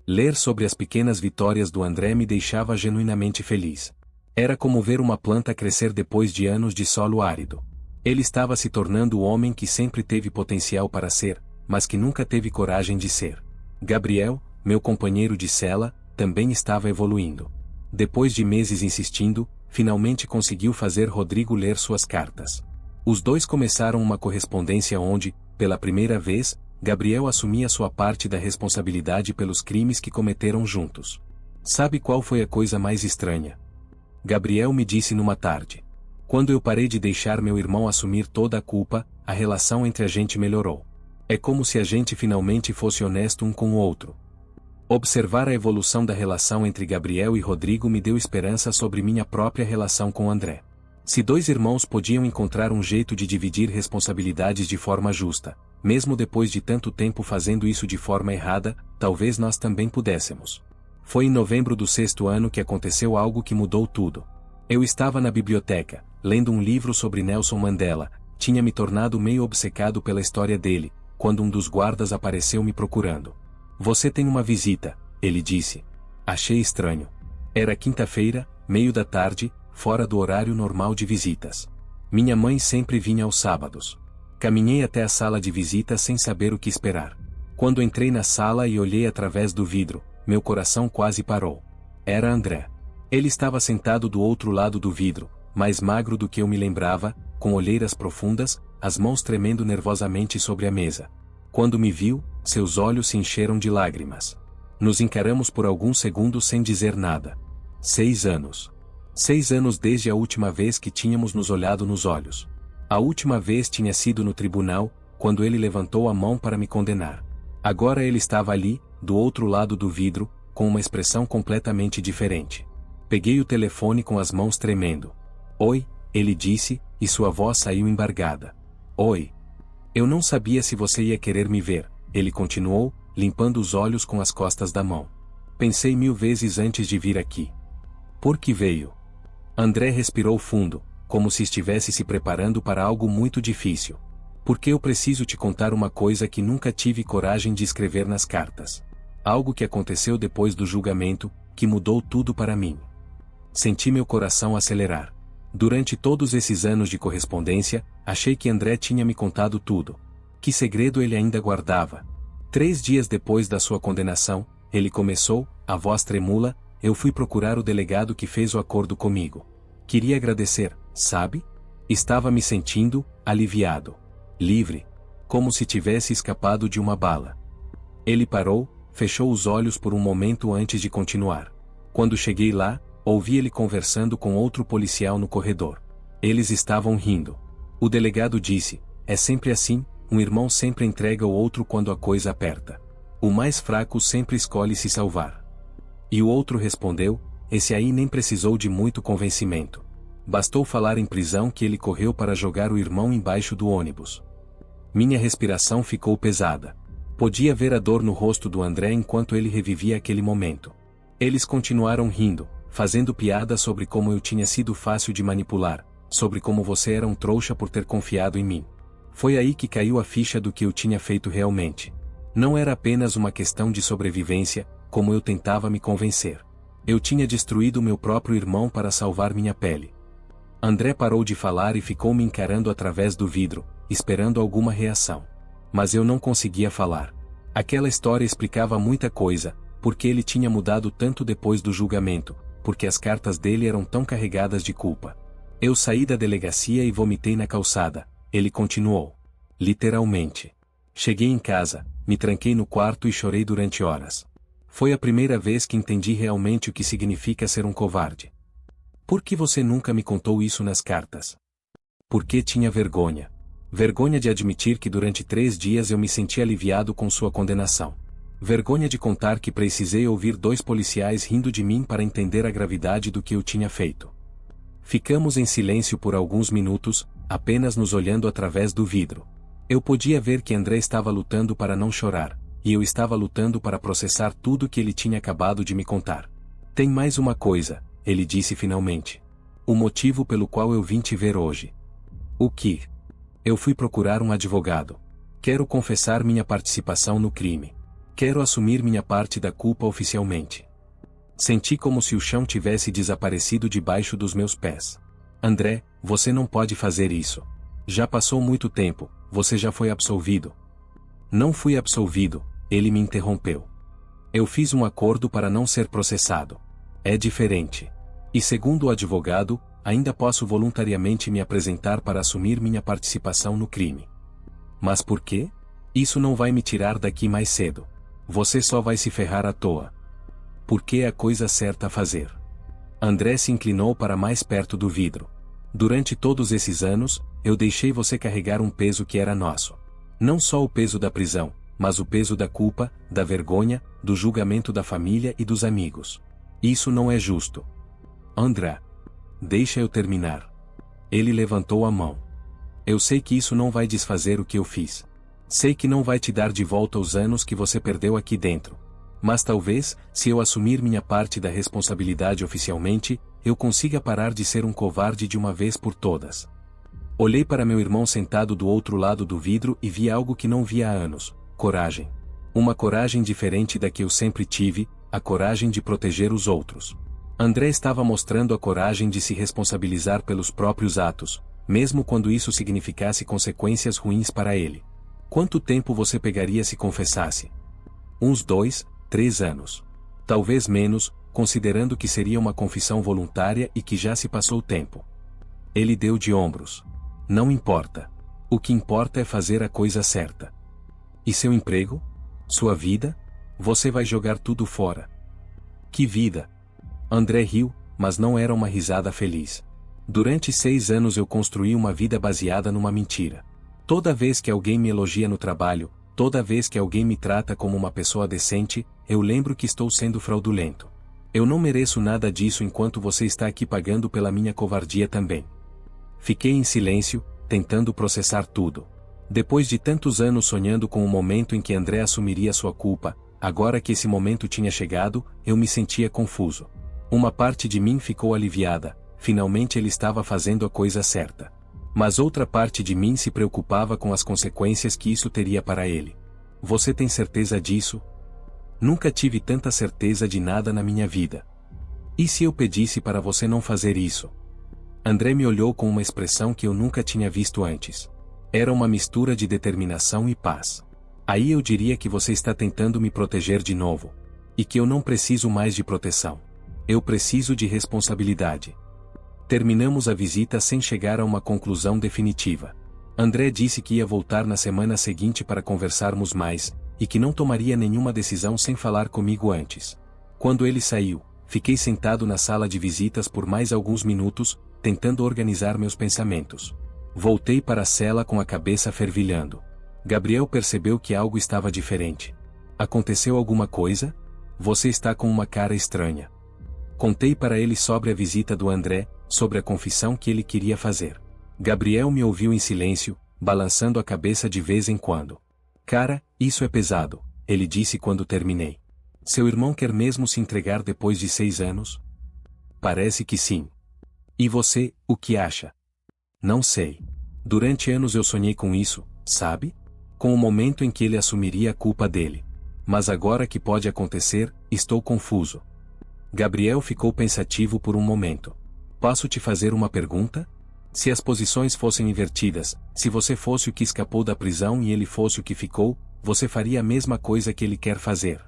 Ler sobre as pequenas vitórias do André me deixava genuinamente feliz. Era como ver uma planta crescer depois de anos de solo árido. Ele estava se tornando o homem que sempre teve potencial para ser, mas que nunca teve coragem de ser. Gabriel, meu companheiro de cela, também estava evoluindo. Depois de meses insistindo, finalmente conseguiu fazer Rodrigo ler suas cartas. Os dois começaram uma correspondência onde, pela primeira vez, Gabriel assumia sua parte da responsabilidade pelos crimes que cometeram juntos. Sabe qual foi a coisa mais estranha? Gabriel me disse numa tarde. Quando eu parei de deixar meu irmão assumir toda a culpa, a relação entre a gente melhorou. É como se a gente finalmente fosse honesto um com o outro. Observar a evolução da relação entre Gabriel e Rodrigo me deu esperança sobre minha própria relação com André. Se dois irmãos podiam encontrar um jeito de dividir responsabilidades de forma justa, mesmo depois de tanto tempo fazendo isso de forma errada, talvez nós também pudéssemos. Foi em novembro do 6º ano que aconteceu algo que mudou tudo. Eu estava na biblioteca, lendo um livro sobre Nelson Mandela, tinha me tornado meio obcecado pela história dele, quando um dos guardas apareceu me procurando. Você tem uma visita, ele disse. Achei estranho. Era quinta-feira, meio da tarde, fora do horário normal de visitas. Minha mãe sempre vinha aos sábados. Caminhei até a sala de visita sem saber o que esperar. Quando entrei na sala e olhei através do vidro, meu coração quase parou. Era André. Ele estava sentado do outro lado do vidro, mais magro do que eu me lembrava, com olheiras profundas, as mãos tremendo nervosamente sobre a mesa. Quando me viu, seus olhos se encheram de lágrimas. Nos encaramos por alguns segundos sem dizer nada. 6 anos. 6 anos desde a última vez que tínhamos nos olhado nos olhos. A última vez tinha sido no tribunal, quando ele levantou a mão para me condenar. Agora ele estava ali, do outro lado do vidro, com uma expressão completamente diferente. Peguei o telefone com as mãos tremendo. Oi, ele disse, e sua voz saiu embargada. Oi. Eu não sabia se você ia querer me ver, ele continuou, limpando os olhos com as costas da mão. Pensei 1000 vezes antes de vir aqui. Por que veio? André respirou fundo, como se estivesse se preparando para algo muito difícil. Porque eu preciso te contar uma coisa que nunca tive coragem de escrever nas cartas. Algo que aconteceu depois do julgamento, que mudou tudo para mim. Senti meu coração acelerar. Durante todos esses anos de correspondência, achei que André tinha me contado tudo. Que segredo ele ainda guardava? 3 dias depois da sua condenação, ele começou, a voz tremula, eu fui procurar o delegado que fez o acordo comigo. Queria agradecer, sabe? Estava me sentindo, aliviado. Livre. Como se tivesse escapado de uma bala. Ele parou, fechou os olhos por um momento antes de continuar. Quando cheguei lá, ouvi ele conversando com outro policial no corredor. Eles estavam rindo. O delegado disse, é sempre assim, um irmão sempre entrega o outro quando a coisa aperta. O mais fraco sempre escolhe se salvar. E o outro respondeu, esse aí nem precisou de muito convencimento. Bastou falar em prisão que ele correu para jogar o irmão embaixo do ônibus. Minha respiração ficou pesada. Podia ver a dor no rosto do André enquanto ele revivia aquele momento. Eles continuaram rindo, fazendo piada sobre como eu tinha sido fácil de manipular, sobre como você era um trouxa por ter confiado em mim. Foi aí que caiu a ficha do que eu tinha feito realmente. Não era apenas uma questão de sobrevivência, como eu tentava me convencer. Eu tinha destruído meu próprio irmão para salvar minha pele. André parou de falar e ficou me encarando através do vidro, esperando alguma reação. Mas eu não conseguia falar. Aquela história explicava muita coisa, porque ele tinha mudado tanto depois do julgamento, porque as cartas dele eram tão carregadas de culpa. Eu saí da delegacia e vomitei na calçada, ele continuou. Literalmente. Cheguei em casa, me tranquei no quarto e chorei durante horas. Foi a primeira vez que entendi realmente o que significa ser um covarde. Por que você nunca me contou isso nas cartas? Porque tinha vergonha. Vergonha de admitir que durante 3 dias eu me senti aliviado com sua condenação. Vergonha de contar que precisei ouvir 2 policiais rindo de mim para entender a gravidade do que eu tinha feito. Ficamos em silêncio por alguns minutos, apenas nos olhando através do vidro. Eu podia ver que André estava lutando para não chorar, e eu estava lutando para processar tudo que ele tinha acabado de me contar. Tem mais uma coisa, ele disse finalmente. O motivo pelo qual eu vim te ver hoje. O que? Eu fui procurar um advogado. Quero confessar minha participação no crime. Quero assumir minha parte da culpa oficialmente. Senti como se o chão tivesse desaparecido debaixo dos meus pés. André, você não pode fazer isso. Já passou muito tempo, você já foi absolvido. Não fui absolvido, ele me interrompeu. Eu fiz um acordo para não ser processado. É diferente. E segundo o advogado, ainda posso voluntariamente me apresentar para assumir minha participação no crime. Mas por quê? Isso não vai me tirar daqui mais cedo. Você só vai se ferrar à toa. Porque é a coisa certa a fazer. André se inclinou para mais perto do vidro. Durante todos esses anos, eu deixei você carregar um peso que era nosso. Não só o peso da prisão, mas o peso da culpa, da vergonha, do julgamento da família e dos amigos. Isso não é justo. André. Deixa eu terminar. Ele levantou a mão. Eu sei que isso não vai desfazer o que eu fiz. Sei que não vai te dar de volta os anos que você perdeu aqui dentro. Mas talvez, se eu assumir minha parte da responsabilidade oficialmente, eu consiga parar de ser um covarde de uma vez por todas. Olhei para meu irmão sentado do outro lado do vidro e vi algo que não via há anos: coragem. Uma coragem diferente da que eu sempre tive, a coragem de proteger os outros. André estava mostrando a coragem de se responsabilizar pelos próprios atos, mesmo quando isso significasse consequências ruins para ele. Quanto tempo você pegaria se confessasse? Uns 2, 3 anos. Talvez menos, considerando que seria uma confissão voluntária e que já se passou o tempo. Ele deu de ombros. Não importa. O que importa é fazer a coisa certa. E seu emprego? Sua vida? Você vai jogar tudo fora. Que vida! André riu, mas não era uma risada feliz. Durante 6 anos eu construí uma vida baseada numa mentira. Toda vez que alguém me elogia no trabalho, toda vez que alguém me trata como uma pessoa decente, eu lembro que estou sendo fraudulento. Eu não mereço nada disso enquanto você está aqui pagando pela minha covardia também. Fiquei em silêncio, tentando processar tudo. Depois de tantos anos sonhando com o momento em que André assumiria sua culpa, agora que esse momento tinha chegado, eu me sentia confuso. Uma parte de mim ficou aliviada, finalmente ele estava fazendo a coisa certa. Mas outra parte de mim se preocupava com as consequências que isso teria para ele. Você tem certeza disso? Nunca tive tanta certeza de nada na minha vida. E se eu pedisse para você não fazer isso? André me olhou com uma expressão que eu nunca tinha visto antes. Era uma mistura de determinação e paz. Aí eu diria que você está tentando me proteger de novo. E que eu não preciso mais de proteção. Eu preciso de responsabilidade. Terminamos a visita sem chegar a uma conclusão definitiva. André disse que ia voltar na semana seguinte para conversarmos mais, e que não tomaria nenhuma decisão sem falar comigo antes. Quando ele saiu, fiquei sentado na sala de visitas por mais alguns minutos, tentando organizar meus pensamentos. Voltei para a cela com a cabeça fervilhando. Gabriel percebeu que algo estava diferente. Aconteceu alguma coisa? Você está com uma cara estranha. Contei para ele sobre a visita do André, sobre a confissão que ele queria fazer. Gabriel me ouviu em silêncio, balançando a cabeça de vez em quando. Cara, isso é pesado, ele disse quando terminei. Seu irmão quer mesmo se entregar depois de 6 anos? Parece que sim. E você, o que acha? Não sei. Durante anos eu sonhei com isso, sabe? Com o momento em que ele assumiria a culpa dele. Mas agora que pode acontecer, estou confuso. Gabriel ficou pensativo por um momento. Posso te fazer uma pergunta? Se as posições fossem invertidas, se você fosse o que escapou da prisão e ele fosse o que ficou, você faria a mesma coisa que ele quer fazer?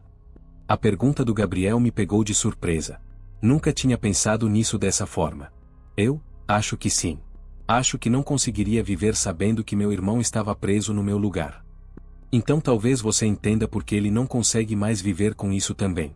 A pergunta do Gabriel me pegou de surpresa. Nunca tinha pensado nisso dessa forma. Eu? Acho que sim. Acho que não conseguiria viver sabendo que meu irmão estava preso no meu lugar. Então talvez você entenda porque ele não consegue mais viver com isso também.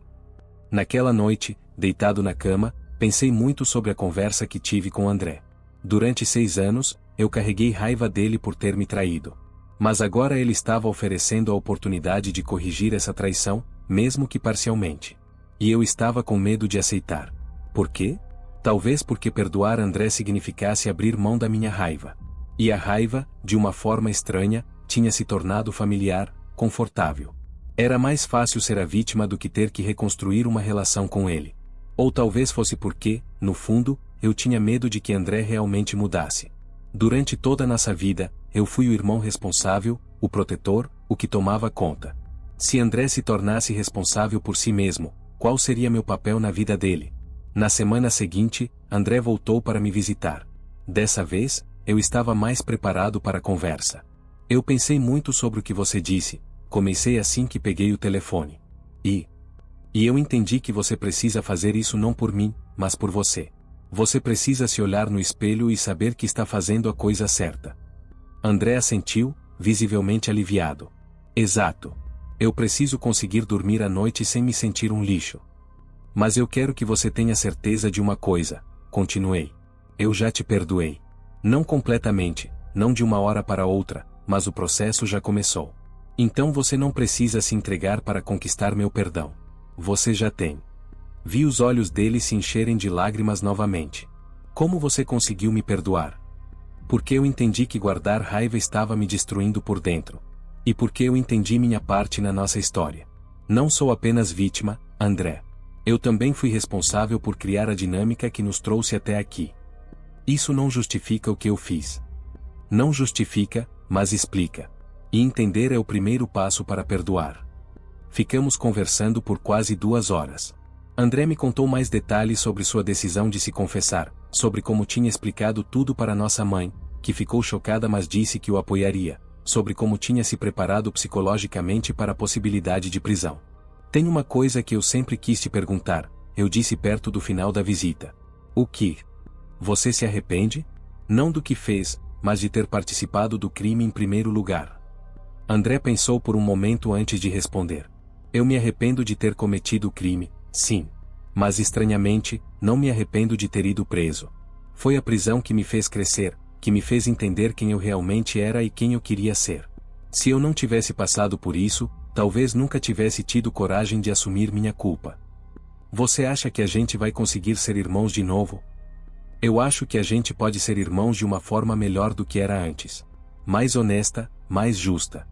Naquela noite, deitado na cama, pensei muito sobre a conversa que tive com André. Durante 6 anos, eu carreguei raiva dele por ter me traído. Mas agora ele estava oferecendo a oportunidade de corrigir essa traição, mesmo que parcialmente. E eu estava com medo de aceitar. Por quê? Talvez porque perdoar André significasse abrir mão da minha raiva. E a raiva, de uma forma estranha, tinha se tornado familiar, confortável. Era mais fácil ser a vítima do que ter que reconstruir uma relação com ele. Ou talvez fosse porque, no fundo, eu tinha medo de que André realmente mudasse. Durante toda a nossa vida, eu fui o irmão responsável, o protetor, o que tomava conta. Se André se tornasse responsável por si mesmo, qual seria meu papel na vida dele? Na semana seguinte, André voltou para me visitar. Dessa vez, eu estava mais preparado para a conversa. Eu pensei muito sobre o que você disse, comecei assim que peguei o telefone. E eu entendi que você precisa fazer isso não por mim, mas por você. Você precisa se olhar no espelho e saber que está fazendo a coisa certa. André assentiu, visivelmente aliviado. Exato. Eu preciso conseguir dormir à noite sem me sentir um lixo. Mas eu quero que você tenha certeza de uma coisa, continuei. Eu já te perdoei. Não completamente, não de uma hora para outra, mas o processo já começou. Então você não precisa se entregar para conquistar meu perdão. Você já tem. Vi os olhos dele se encherem de lágrimas novamente. Como você conseguiu me perdoar? Porque eu entendi que guardar raiva estava me destruindo por dentro. E porque eu entendi minha parte na nossa história. Não sou apenas vítima, André. Eu também fui responsável por criar a dinâmica que nos trouxe até aqui. Isso não justifica o que eu fiz. Não justifica, mas explica. E entender é o primeiro passo para perdoar. Ficamos conversando por quase 2 horas. André me contou mais detalhes sobre sua decisão de se confessar, sobre como tinha explicado tudo para nossa mãe, que ficou chocada mas disse que o apoiaria, sobre como tinha se preparado psicologicamente para a possibilidade de prisão. Tem uma coisa que eu sempre quis te perguntar, eu disse perto do final da visita. O que? Você se arrepende? Não do que fez, mas de ter participado do crime em primeiro lugar. André pensou por um momento antes de responder. Eu me arrependo de ter cometido o crime, sim. Mas estranhamente, não me arrependo de ter ido preso. Foi a prisão que me fez crescer, que me fez entender quem eu realmente era e quem eu queria ser. Se eu não tivesse passado por isso, talvez nunca tivesse tido coragem de assumir minha culpa. Você acha que a gente vai conseguir ser irmãos de novo? Eu acho que a gente pode ser irmãos de uma forma melhor do que era antes. Mais honesta, mais justa.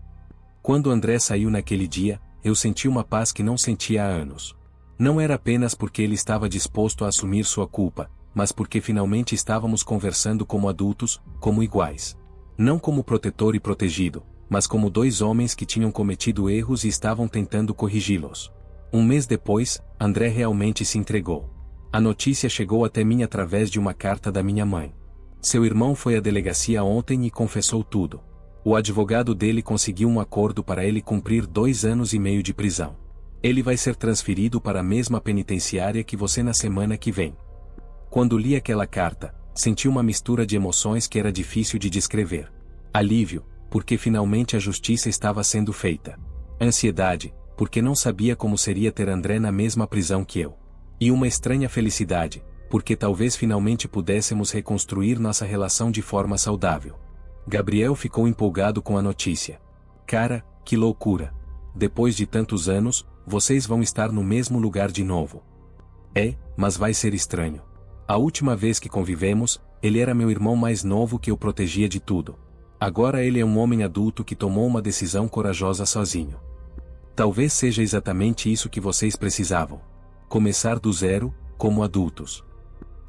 Quando André saiu naquele dia, eu senti uma paz que não sentia há anos. Não era apenas porque ele estava disposto a assumir sua culpa, mas porque finalmente estávamos conversando como adultos, como iguais. Não como protetor e protegido, mas como 2 homens que tinham cometido erros e estavam tentando corrigi-los. 1 mês depois, André realmente se entregou. A notícia chegou até mim através de uma carta da minha mãe. Seu irmão foi à delegacia ontem e confessou tudo. O advogado dele conseguiu um acordo para ele cumprir 2 anos e meio de prisão. Ele vai ser transferido para a mesma penitenciária que você na semana que vem. Quando li aquela carta, senti uma mistura de emoções que era difícil de descrever. Alívio, porque finalmente a justiça estava sendo feita. Ansiedade, porque não sabia como seria ter André na mesma prisão que eu. E uma estranha felicidade, porque talvez finalmente pudéssemos reconstruir nossa relação de forma saudável. Gabriel ficou empolgado com a notícia. Cara, que loucura! Depois de tantos anos, vocês vão estar no mesmo lugar de novo. É, mas vai ser estranho. A última vez que convivemos, ele era meu irmão mais novo que eu protegia de tudo. Agora ele é um homem adulto que tomou uma decisão corajosa sozinho. Talvez seja exatamente isso que vocês precisavam. Começar do zero, como adultos.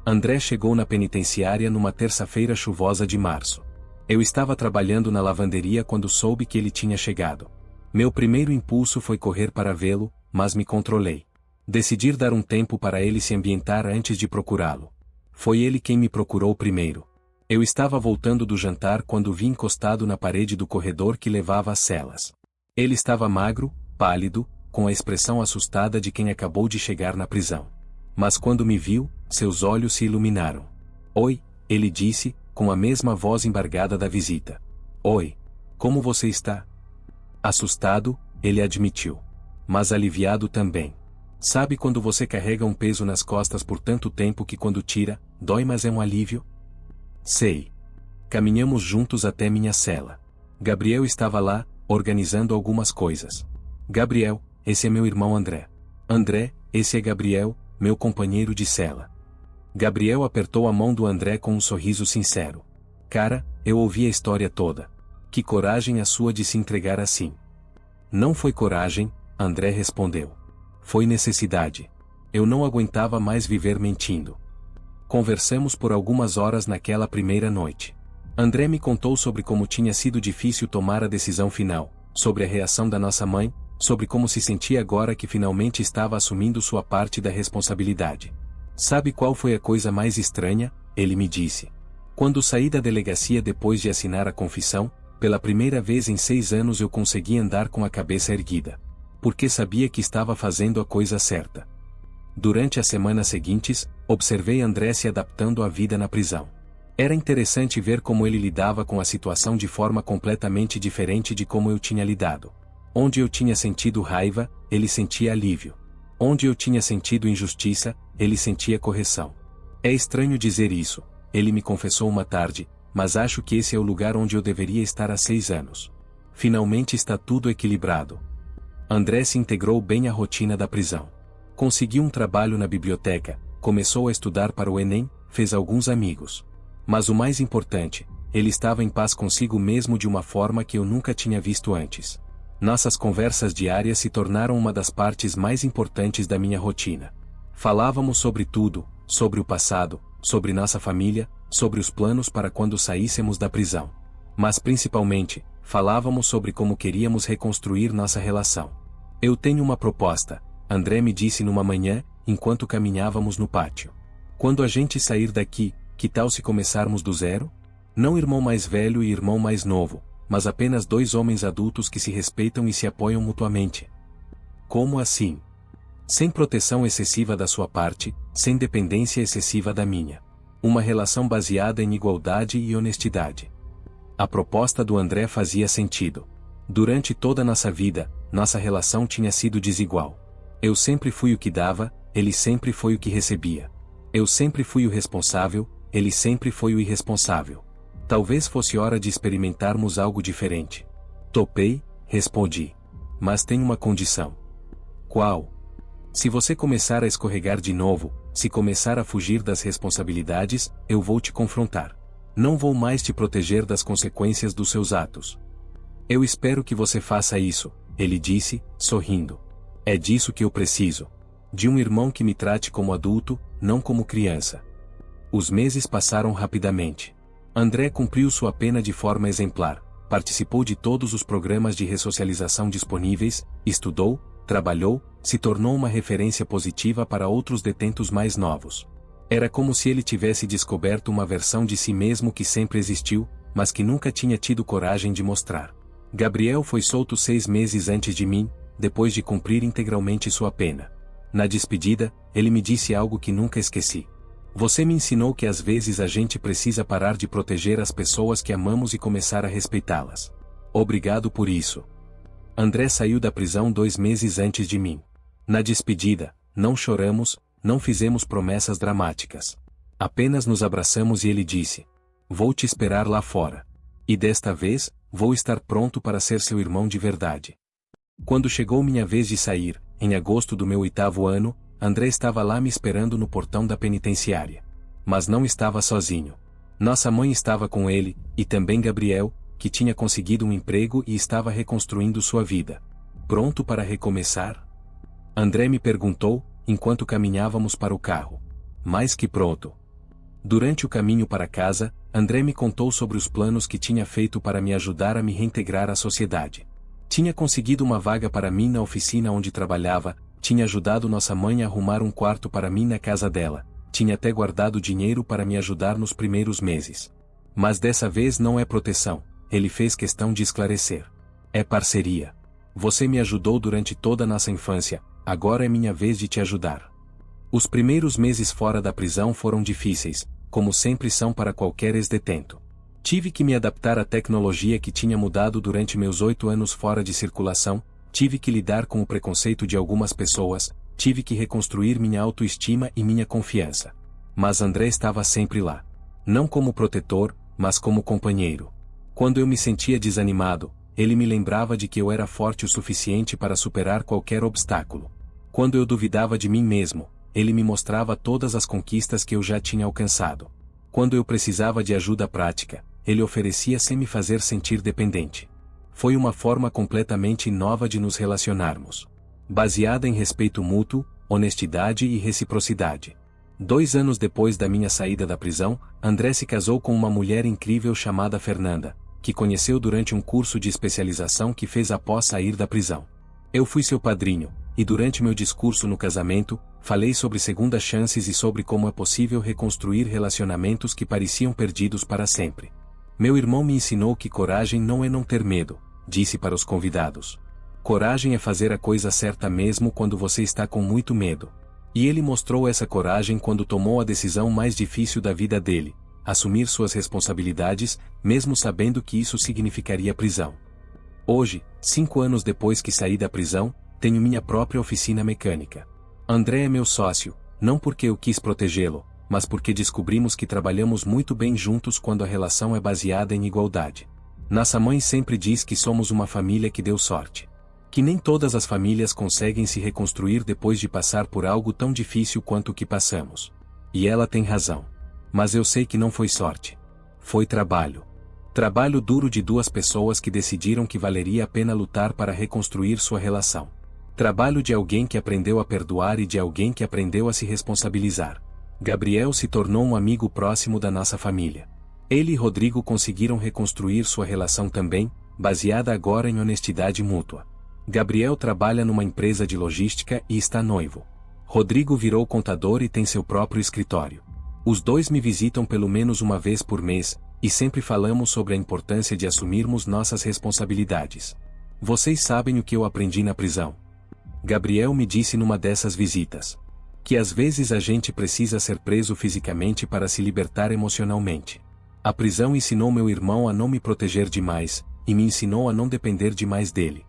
André chegou na penitenciária numa terça-feira chuvosa de março. Eu estava trabalhando na lavanderia quando soube que ele tinha chegado. Meu primeiro impulso foi correr para vê-lo, mas me controlei. Decidi dar um tempo para ele se ambientar antes de procurá-lo. Foi ele quem me procurou primeiro. Eu estava voltando do jantar quando vi encostado na parede do corredor que levava às celas. Ele estava magro, pálido, com a expressão assustada de quem acabou de chegar na prisão. Mas quando me viu, seus olhos se iluminaram. Oi, ele disse, com a mesma voz embargada da visita. Oi, como você está? Assustado, ele admitiu. Mas aliviado também. Sabe quando você carrega um peso nas costas por tanto tempo que quando tira, dói mas é um alívio? Sei. Caminhamos juntos até minha cela. Gabriel estava lá, organizando algumas coisas. Gabriel, esse é meu irmão André. André, esse é Gabriel, meu companheiro de cela. Gabriel apertou a mão do André com um sorriso sincero. Cara, eu ouvi a história toda. Que coragem a sua de se entregar assim. Não foi coragem, André respondeu. Foi necessidade. Eu não aguentava mais viver mentindo. Conversamos por algumas horas naquela primeira noite. André me contou sobre como tinha sido difícil tomar a decisão final, sobre a reação da nossa mãe, sobre como se sentia agora que finalmente estava assumindo sua parte da responsabilidade. Sabe qual foi a coisa mais estranha? Ele me disse. Quando saí da delegacia depois de assinar a confissão, pela primeira vez em 6 anos eu consegui andar com a cabeça erguida. Porque sabia que estava fazendo a coisa certa. Durante as semanas seguintes, observei André se adaptando à vida na prisão. Era interessante ver como ele lidava com a situação de forma completamente diferente de como eu tinha lidado. Onde eu tinha sentido raiva, ele sentia alívio. Onde eu tinha sentido injustiça, ele sentia correção. É estranho dizer isso, ele me confessou uma tarde, mas acho que esse é o lugar onde eu deveria estar há 6 anos. Finalmente está tudo equilibrado. André se integrou bem à rotina da prisão. Conseguiu um trabalho na biblioteca, começou a estudar para o Enem, fez alguns amigos. Mas o mais importante, ele estava em paz consigo mesmo de uma forma que eu nunca tinha visto antes. Nossas conversas diárias se tornaram uma das partes mais importantes da minha rotina. Falávamos sobre tudo, sobre o passado, sobre nossa família, sobre os planos para quando saíssemos da prisão. Mas principalmente, falávamos sobre como queríamos reconstruir nossa relação. Eu tenho uma proposta, André me disse numa manhã, enquanto caminhávamos no pátio. Quando a gente sair daqui, que tal se começarmos do zero? Não irmão mais velho e irmão mais novo, mas apenas 2 homens adultos que se respeitam e se apoiam mutuamente. Como assim? Sem proteção excessiva da sua parte, sem dependência excessiva da minha. Uma relação baseada em igualdade e honestidade. A proposta do André fazia sentido. Durante toda a nossa vida, nossa relação tinha sido desigual. Eu sempre fui o que dava, ele sempre foi o que recebia. Eu sempre fui o responsável, ele sempre foi o irresponsável. Talvez fosse hora de experimentarmos algo diferente. Topei, respondi. Mas tem uma condição. Qual? Se você começar a escorregar de novo, se começar a fugir das responsabilidades, eu vou te confrontar. Não vou mais te proteger das consequências dos seus atos. Eu espero que você faça isso, ele disse, sorrindo. É disso que eu preciso. De um irmão que me trate como adulto, não como criança. Os meses passaram rapidamente. André cumpriu sua pena de forma exemplar, participou de todos os programas de ressocialização disponíveis, estudou, trabalhou, se tornou uma referência positiva para outros detentos mais novos. Era como se ele tivesse descoberto uma versão de si mesmo que sempre existiu, mas que nunca tinha tido coragem de mostrar. Gabriel foi solto 6 meses antes de mim, depois de cumprir integralmente sua pena. Na despedida, ele me disse algo que nunca esqueci. Você me ensinou que às vezes a gente precisa parar de proteger as pessoas que amamos e começar a respeitá-las. Obrigado por isso. André saiu da prisão 2 meses antes de mim. Na despedida, não choramos, não fizemos promessas dramáticas. Apenas nos abraçamos e ele disse: vou te esperar lá fora. E desta vez, vou estar pronto para ser seu irmão de verdade. Quando chegou minha vez de sair, em agosto do meu 8º ano, André estava lá me esperando no portão da penitenciária. Mas não estava sozinho. Nossa mãe estava com ele, e também Gabriel, que tinha conseguido um emprego e estava reconstruindo sua vida. Pronto para recomeçar? André me perguntou, enquanto caminhávamos para o carro. Mais que pronto. Durante o caminho para casa, André me contou sobre os planos que tinha feito para me ajudar a me reintegrar à sociedade. Tinha conseguido uma vaga para mim na oficina onde trabalhava, tinha ajudado nossa mãe a arrumar um quarto para mim na casa dela, tinha até guardado dinheiro para me ajudar nos primeiros meses. Mas dessa vez não é proteção, ele fez questão de esclarecer. É parceria. Você me ajudou durante toda a nossa infância, agora é minha vez de te ajudar. Os primeiros meses fora da prisão foram difíceis, como sempre são para qualquer ex-detento. Tive que me adaptar à tecnologia que tinha mudado durante meus 8 anos fora de circulação, tive que lidar com o preconceito de algumas pessoas, tive que reconstruir minha autoestima e minha confiança. Mas André estava sempre lá. Não como protetor, mas como companheiro. Quando eu me sentia desanimado, ele me lembrava de que eu era forte o suficiente para superar qualquer obstáculo. Quando eu duvidava de mim mesmo, ele me mostrava todas as conquistas que eu já tinha alcançado. Quando eu precisava de ajuda prática, ele oferecia sem me fazer sentir dependente. Foi uma forma completamente nova de nos relacionarmos. Baseada em respeito mútuo, honestidade e reciprocidade. 2 anos depois da minha saída da prisão, André se casou com uma mulher incrível chamada Fernanda, que conheceu durante um curso de especialização que fez após sair da prisão. Eu fui seu padrinho, e durante meu discurso no casamento, falei sobre segundas chances e sobre como é possível reconstruir relacionamentos que pareciam perdidos para sempre. Meu irmão me ensinou que coragem não é não ter medo, disse para os convidados. Coragem é fazer a coisa certa mesmo quando você está com muito medo. E ele mostrou essa coragem quando tomou a decisão mais difícil da vida dele, assumir suas responsabilidades, mesmo sabendo que isso significaria prisão. Hoje, 5 anos depois que saí da prisão, tenho minha própria oficina mecânica. André é meu sócio, não porque eu quis protegê-lo, mas porque descobrimos que trabalhamos muito bem juntos quando a relação é baseada em igualdade. Nossa mãe sempre diz que somos uma família que deu sorte. Que nem todas as famílias conseguem se reconstruir depois de passar por algo tão difícil quanto o que passamos. E ela tem razão. Mas eu sei que não foi sorte. Foi trabalho. Trabalho duro de 2 pessoas que decidiram que valeria a pena lutar para reconstruir sua relação. Trabalho de alguém que aprendeu a perdoar e de alguém que aprendeu a se responsabilizar. Gabriel se tornou um amigo próximo da nossa família. Ele e Rodrigo conseguiram reconstruir sua relação também, baseada agora em honestidade mútua. Gabriel trabalha numa empresa de logística e está noivo. Rodrigo virou contador e tem seu próprio escritório. Os 2 me visitam pelo menos uma vez por mês, e sempre falamos sobre a importância de assumirmos nossas responsabilidades. Vocês sabem o que eu aprendi na prisão? Gabriel me disse numa dessas visitas. Que às vezes a gente precisa ser preso fisicamente para se libertar emocionalmente. A prisão ensinou meu irmão a não me proteger demais, e me ensinou a não depender demais dele.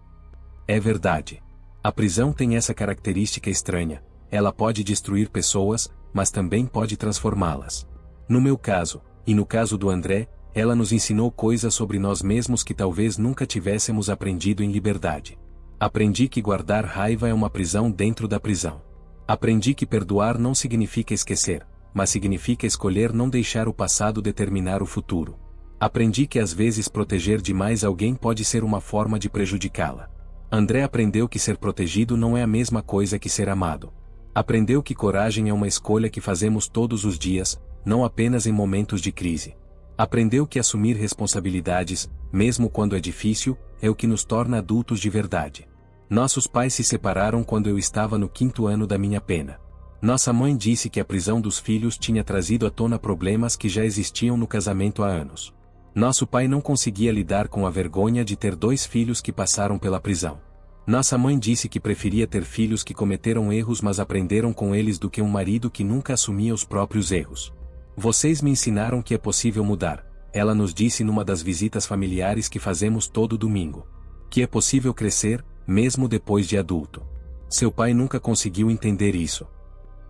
É verdade. A prisão tem essa característica estranha, ela pode destruir pessoas, mas também pode transformá-las. No meu caso, e no caso do André, ela nos ensinou coisas sobre nós mesmos que talvez nunca tivéssemos aprendido em liberdade. Aprendi que guardar raiva é uma prisão dentro da prisão. Aprendi que perdoar não significa esquecer, mas significa escolher não deixar o passado determinar o futuro. Aprendi que às vezes proteger demais alguém pode ser uma forma de prejudicá-la. André aprendeu que ser protegido não é a mesma coisa que ser amado. Aprendeu que coragem é uma escolha que fazemos todos os dias, não apenas em momentos de crise. Aprendeu que assumir responsabilidades, mesmo quando é difícil, é o que nos torna adultos de verdade. Nossos pais se separaram quando eu estava no 5º ano da minha pena. Nossa mãe disse que a prisão dos filhos tinha trazido à tona problemas que já existiam no casamento há anos. Nosso pai não conseguia lidar com a vergonha de ter 2 filhos que passaram pela prisão. Nossa mãe disse que preferia ter filhos que cometeram erros mas aprenderam com eles do que um marido que nunca assumia os próprios erros. Vocês me ensinaram que é possível mudar, ela nos disse numa das visitas familiares que fazemos todo domingo. Que é possível crescer, mesmo depois de adulto. Seu pai nunca conseguiu entender isso.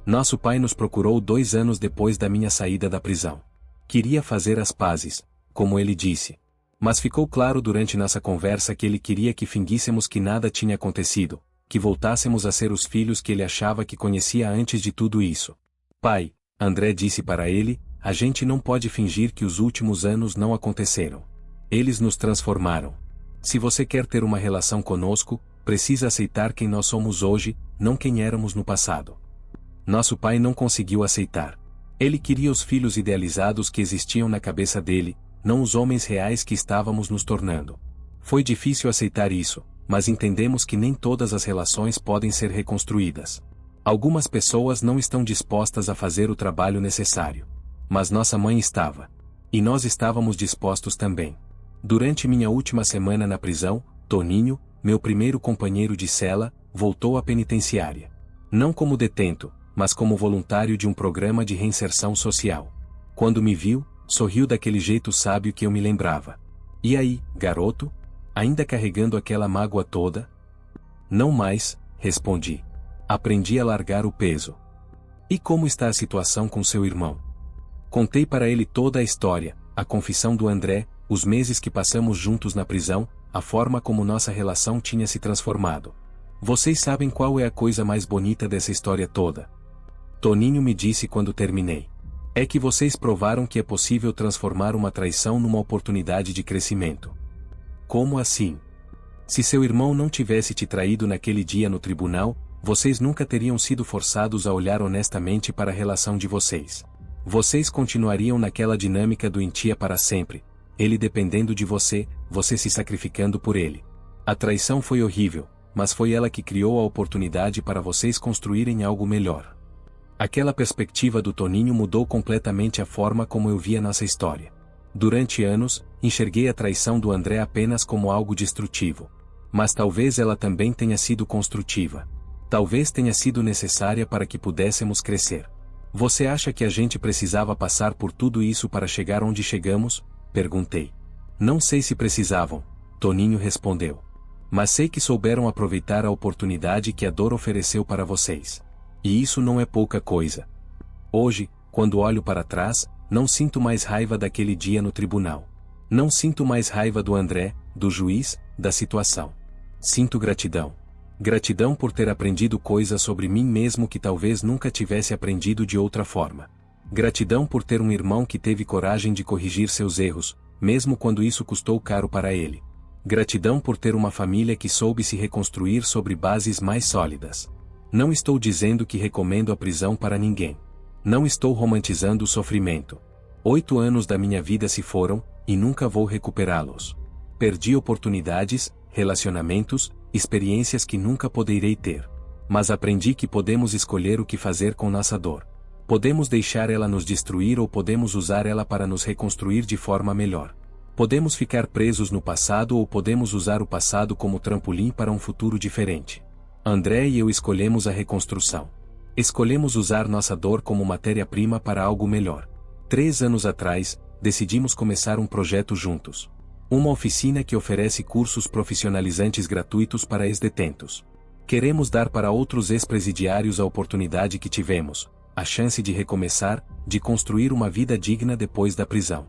Nosso pai nos procurou 2 anos depois da minha saída da prisão. Queria fazer as pazes, como ele disse. Mas ficou claro durante nossa conversa que ele queria que fingíssemos que nada tinha acontecido, que voltássemos a ser os filhos que ele achava que conhecia antes de tudo isso. Pai, André disse para ele, a gente não pode fingir que os últimos anos não aconteceram. Eles nos transformaram. Se você quer ter uma relação conosco, precisa aceitar quem nós somos hoje, não quem éramos no passado. Nosso pai não conseguiu aceitar. Ele queria os filhos idealizados que existiam na cabeça dele, não os homens reais que estávamos nos tornando. Foi difícil aceitar isso, mas entendemos que nem todas as relações podem ser reconstruídas. Algumas pessoas não estão dispostas a fazer o trabalho necessário. Mas nossa mãe estava. E nós estávamos dispostos também. Durante minha última semana na prisão, Toninho, meu primeiro companheiro de cela, voltou à penitenciária. Não como detento, mas como voluntário de um programa de reinserção social. Quando me viu, sorriu daquele jeito sábio que eu me lembrava. E aí, garoto? Ainda carregando aquela mágoa toda? Não mais, respondi. Aprendi a largar o peso. E como está a situação com seu irmão? Contei para ele toda a história, a confissão do André, os meses que passamos juntos na prisão, a forma como nossa relação tinha se transformado. Vocês sabem qual é a coisa mais bonita dessa história toda? Toninho me disse quando terminei. É que vocês provaram que é possível transformar uma traição numa oportunidade de crescimento. Como assim? Se seu irmão não tivesse te traído naquele dia no tribunal, vocês nunca teriam sido forçados a olhar honestamente para a relação de vocês. Vocês continuariam naquela dinâmica doentia para sempre, ele dependendo de você, você se sacrificando por ele. A traição foi horrível, mas foi ela que criou a oportunidade para vocês construírem algo melhor. Aquela perspectiva do Toninho mudou completamente a forma como eu via nossa história. Durante anos, enxerguei a traição do André apenas como algo destrutivo. Mas talvez ela também tenha sido construtiva. Talvez tenha sido necessária para que pudéssemos crescer. Você acha que a gente precisava passar por tudo isso para chegar onde chegamos? Perguntei. Não sei se precisavam, Toninho respondeu. Mas sei que souberam aproveitar a oportunidade que a dor ofereceu para vocês. E isso não é pouca coisa. Hoje, quando olho para trás, não sinto mais raiva daquele dia no tribunal. Não sinto mais raiva do André, do juiz, da situação. Sinto gratidão. Gratidão por ter aprendido coisas sobre mim mesmo que talvez nunca tivesse aprendido de outra forma. Gratidão por ter um irmão que teve coragem de corrigir seus erros, mesmo quando isso custou caro para ele. Gratidão por ter uma família que soube se reconstruir sobre bases mais sólidas. Não estou dizendo que recomendo a prisão para ninguém. Não estou romantizando o sofrimento. 8 anos da minha vida se foram, e nunca vou recuperá-los. Perdi oportunidades, relacionamentos, experiências que nunca poderei ter. Mas aprendi que podemos escolher o que fazer com nossa dor. Podemos deixar ela nos destruir ou podemos usar ela para nos reconstruir de forma melhor. Podemos ficar presos no passado ou podemos usar o passado como trampolim para um futuro diferente. André e eu escolhemos a reconstrução. Escolhemos usar nossa dor como matéria-prima para algo melhor. 3 anos atrás, decidimos começar um projeto juntos. Uma oficina que oferece cursos profissionalizantes gratuitos para ex-detentos. Queremos dar para outros ex-presidiários a oportunidade que tivemos, a chance de recomeçar, de construir uma vida digna depois da prisão.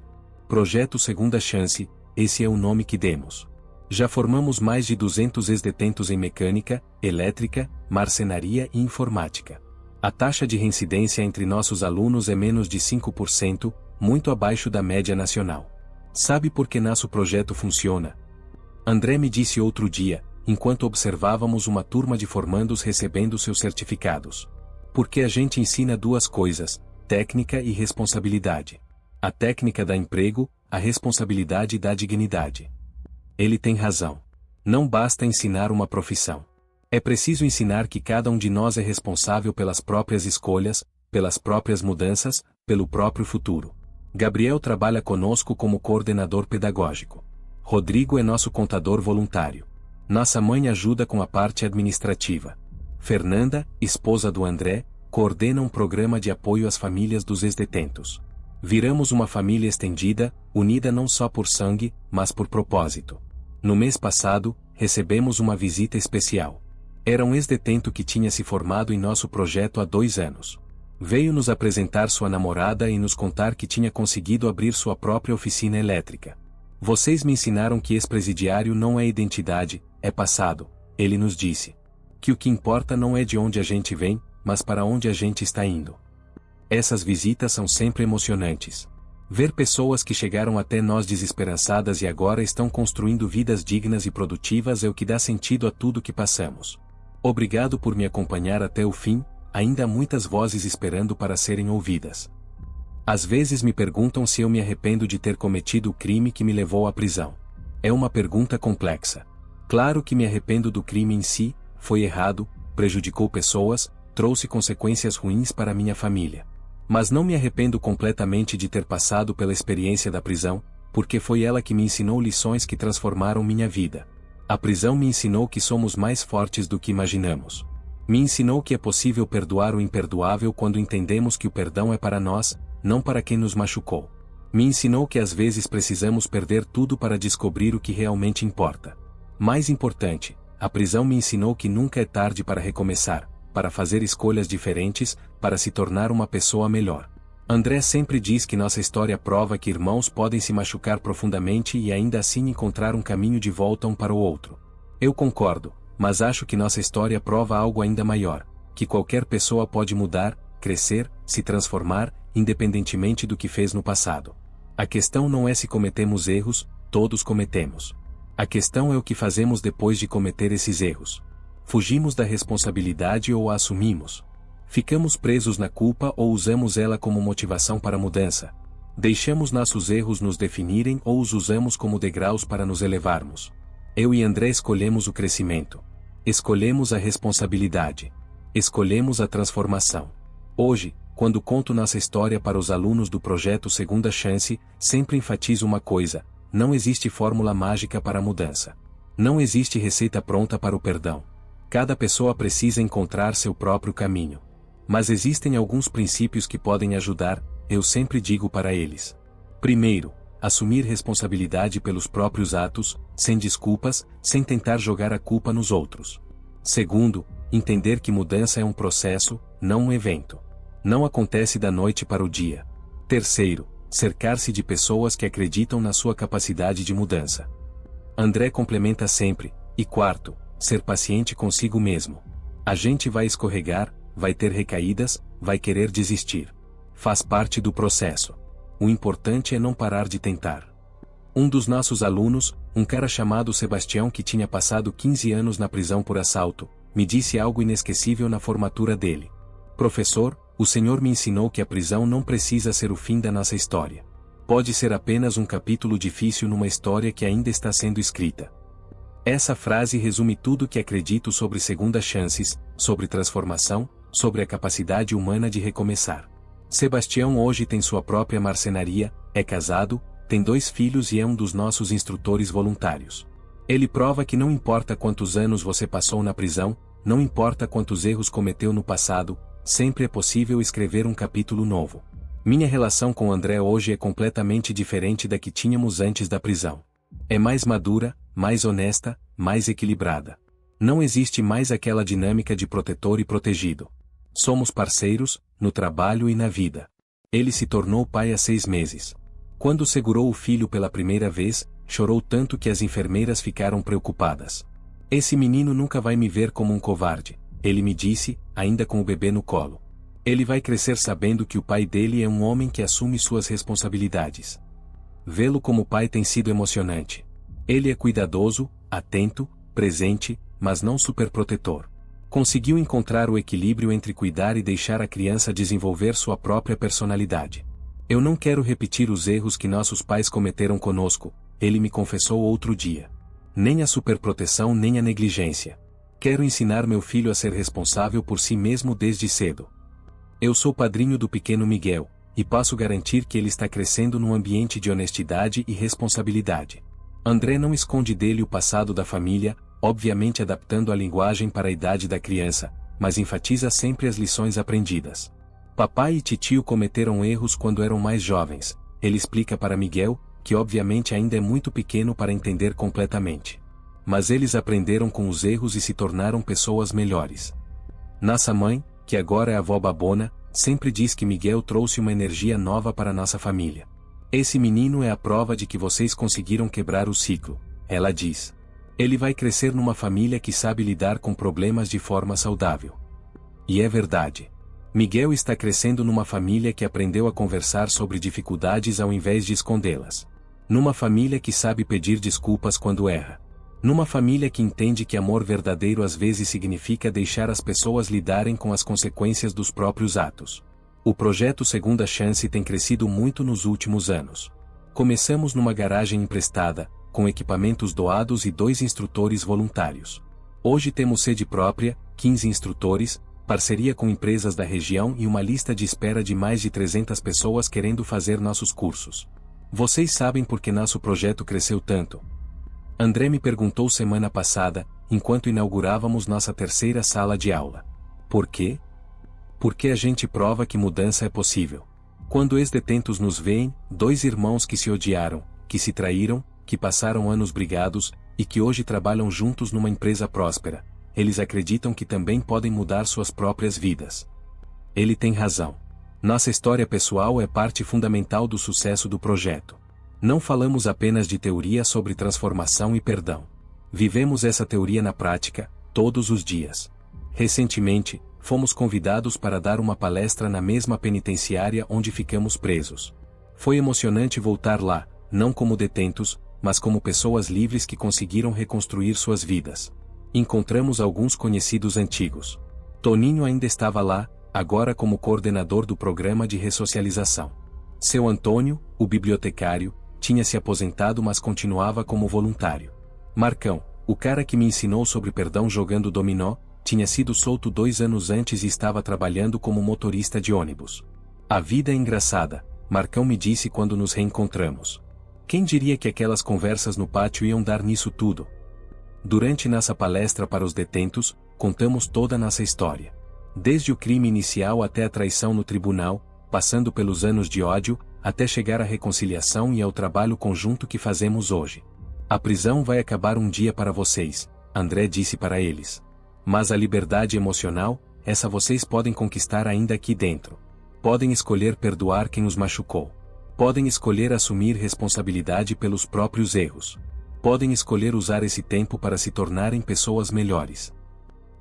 Projeto Segunda Chance, esse é o nome que demos. Já formamos mais de 200 ex-detentos em mecânica, elétrica, marcenaria e informática. A taxa de reincidência entre nossos alunos é menos de 5%, muito abaixo da média nacional. Sabe por que nosso projeto funciona? André me disse outro dia, enquanto observávamos uma turma de formandos recebendo seus certificados. Porque a gente ensina 2 coisas, técnica e responsabilidade. A técnica dá emprego, a responsabilidade dá dignidade. Ele tem razão. Não basta ensinar uma profissão. É preciso ensinar que cada um de nós é responsável pelas próprias escolhas, pelas próprias mudanças, pelo próprio futuro. Gabriel trabalha conosco como coordenador pedagógico. Rodrigo é nosso contador voluntário. Nossa mãe ajuda com a parte administrativa. Fernanda, esposa do André, coordena um programa de apoio às famílias dos ex-detentos. Viramos uma família estendida, unida não só por sangue, mas por propósito. No mês passado, recebemos uma visita especial. Era um ex-detento que tinha se formado em nosso projeto há 2 anos. Veio nos apresentar sua namorada e nos contar que tinha conseguido abrir sua própria oficina elétrica. Vocês me ensinaram que ex-presidiário não é identidade, é passado, ele nos disse. Que o que importa não é de onde a gente vem, mas para onde a gente está indo. Essas visitas são sempre emocionantes. Ver pessoas que chegaram até nós desesperançadas e agora estão construindo vidas dignas e produtivas é o que dá sentido a tudo que passamos. Obrigado por me acompanhar até o fim, ainda há muitas vozes esperando para serem ouvidas. Às vezes me perguntam se eu me arrependo de ter cometido o crime que me levou à prisão. É uma pergunta complexa. Claro que me arrependo do crime em si, foi errado, prejudicou pessoas, trouxe consequências ruins para minha família. Mas não me arrependo completamente de ter passado pela experiência da prisão, porque foi ela que me ensinou lições que transformaram minha vida. A prisão me ensinou que somos mais fortes do que imaginamos. Me ensinou que é possível perdoar o imperdoável quando entendemos que o perdão é para nós, não para quem nos machucou. Me ensinou que às vezes precisamos perder tudo para descobrir o que realmente importa. Mais importante, a prisão me ensinou que nunca é tarde para recomeçar, para fazer escolhas diferentes, para se tornar uma pessoa melhor. André sempre diz que nossa história prova que irmãos podem se machucar profundamente e ainda assim encontrar um caminho de volta um para o outro. Eu concordo, mas acho que nossa história prova algo ainda maior, que qualquer pessoa pode mudar, crescer, se transformar, independentemente do que fez no passado. A questão não é se cometemos erros, todos cometemos. A questão é o que fazemos depois de cometer esses erros. Fugimos da responsabilidade ou a assumimos? Ficamos presos na culpa ou usamos ela como motivação para a mudança? Deixamos nossos erros nos definirem ou os usamos como degraus para nos elevarmos? Eu e André escolhemos o crescimento. Escolhemos a responsabilidade. Escolhemos a transformação. Hoje, quando conto nossa história para os alunos do projeto Segunda Chance, sempre enfatizo uma coisa: não existe fórmula mágica para a mudança. Não existe receita pronta para o perdão. Cada pessoa precisa encontrar seu próprio caminho. Mas existem alguns princípios que podem ajudar, eu sempre digo para eles. Primeiro, assumir responsabilidade pelos próprios atos, sem desculpas, sem tentar jogar a culpa nos outros. Segundo, entender que mudança é um processo, não um evento. Não acontece da noite para o dia. Terceiro, cercar-se de pessoas que acreditam na sua capacidade de mudança. André complementa sempre. E quarto, ser paciente consigo mesmo. A gente vai escorregar, vai ter recaídas, vai querer desistir. Faz parte do processo. O importante é não parar de tentar. Um dos nossos alunos, um cara chamado Sebastião que tinha passado 15 anos na prisão por assalto, me disse algo inesquecível na formatura dele. Professor, o senhor me ensinou que a prisão não precisa ser o fim da nossa história. Pode ser apenas um capítulo difícil numa história que ainda está sendo escrita. Essa frase resume tudo que acredito sobre segundas chances, sobre transformação, sobre a capacidade humana de recomeçar. Sebastião hoje tem sua própria marcenaria, é casado, tem 2 filhos e é um dos nossos instrutores voluntários. Ele prova que não importa quantos anos você passou na prisão, não importa quantos erros cometeu no passado, sempre é possível escrever um capítulo novo. Minha relação com André hoje é completamente diferente da que tínhamos antes da prisão. É mais madura, mais honesta, mais equilibrada. Não existe mais aquela dinâmica de protetor e protegido. Somos parceiros, no trabalho e na vida. Ele se tornou pai há 6 meses. Quando segurou o filho pela primeira vez, chorou tanto que as enfermeiras ficaram preocupadas. Esse menino nunca vai me ver como um covarde, ele me disse, ainda com o bebê no colo. Ele vai crescer sabendo que o pai dele é um homem que assume suas responsabilidades. Vê-lo como pai tem sido emocionante. Ele é cuidadoso, atento, presente, mas não superprotetor. Conseguiu encontrar o equilíbrio entre cuidar e deixar a criança desenvolver sua própria personalidade. Eu não quero repetir os erros que nossos pais cometeram conosco, ele me confessou outro dia. Nem a superproteção nem a negligência. Quero ensinar meu filho a ser responsável por si mesmo desde cedo. Eu sou padrinho do pequeno Miguel, e posso garantir que ele está crescendo num ambiente de honestidade e responsabilidade. André não esconde dele o passado da família, obviamente adaptando a linguagem para a idade da criança, mas enfatiza sempre as lições aprendidas. Papai e titio cometeram erros quando eram mais jovens, ele explica para Miguel, que obviamente ainda é muito pequeno para entender completamente. Mas eles aprenderam com os erros e se tornaram pessoas melhores. Nossa mãe, que agora é avó babona, sempre diz que Miguel trouxe uma energia nova para nossa família. Esse menino é a prova de que vocês conseguiram quebrar o ciclo, ela diz. Ele vai crescer numa família que sabe lidar com problemas de forma saudável. E é verdade. Miguel está crescendo numa família que aprendeu a conversar sobre dificuldades ao invés de escondê-las. Numa família que sabe pedir desculpas quando erra. Numa família que entende que amor verdadeiro às vezes significa deixar as pessoas lidarem com as consequências dos próprios atos. O projeto Segunda Chance tem crescido muito nos últimos anos. Começamos numa garagem emprestada, com equipamentos doados e 2 instrutores voluntários. Hoje temos sede própria, 15 instrutores, parceria com empresas da região e uma lista de espera de mais de 300 pessoas querendo fazer nossos cursos. Vocês sabem por que nosso projeto cresceu tanto? André me perguntou semana passada, enquanto inaugurávamos nossa 3ª sala de aula. Por quê? Porque a gente prova que mudança é possível. Quando ex-detentos nos veem, 2 irmãos que se odiaram, que se traíram, que passaram anos brigados, e que hoje trabalham juntos numa empresa próspera, eles acreditam que também podem mudar suas próprias vidas. Ele tem razão. Nossa história pessoal é parte fundamental do sucesso do projeto. Não falamos apenas de teoria sobre transformação e perdão. Vivemos essa teoria na prática, todos os dias. Recentemente, fomos convidados para dar uma palestra na mesma penitenciária onde ficamos presos. Foi emocionante voltar lá, não como detentos, mas como pessoas livres que conseguiram reconstruir suas vidas. Encontramos alguns conhecidos antigos. Toninho ainda estava lá, agora como coordenador do programa de ressocialização. Seu Antônio, o bibliotecário, tinha se aposentado mas continuava como voluntário. Marcão, o cara que me ensinou sobre perdão jogando dominó, tinha sido solto 2 anos antes e estava trabalhando como motorista de ônibus. A vida é engraçada, Marcão me disse quando nos reencontramos. Quem diria que aquelas conversas no pátio iam dar nisso tudo? Durante nossa palestra para os detentos, contamos toda a nossa história. Desde o crime inicial até a traição no tribunal, passando pelos anos de ódio, até chegar à reconciliação e ao trabalho conjunto que fazemos hoje. A prisão vai acabar um dia para vocês, André disse para eles. Mas a liberdade emocional, essa vocês podem conquistar ainda aqui dentro. Podem escolher perdoar quem os machucou. Podem escolher assumir responsabilidade pelos próprios erros. Podem escolher usar esse tempo para se tornarem pessoas melhores.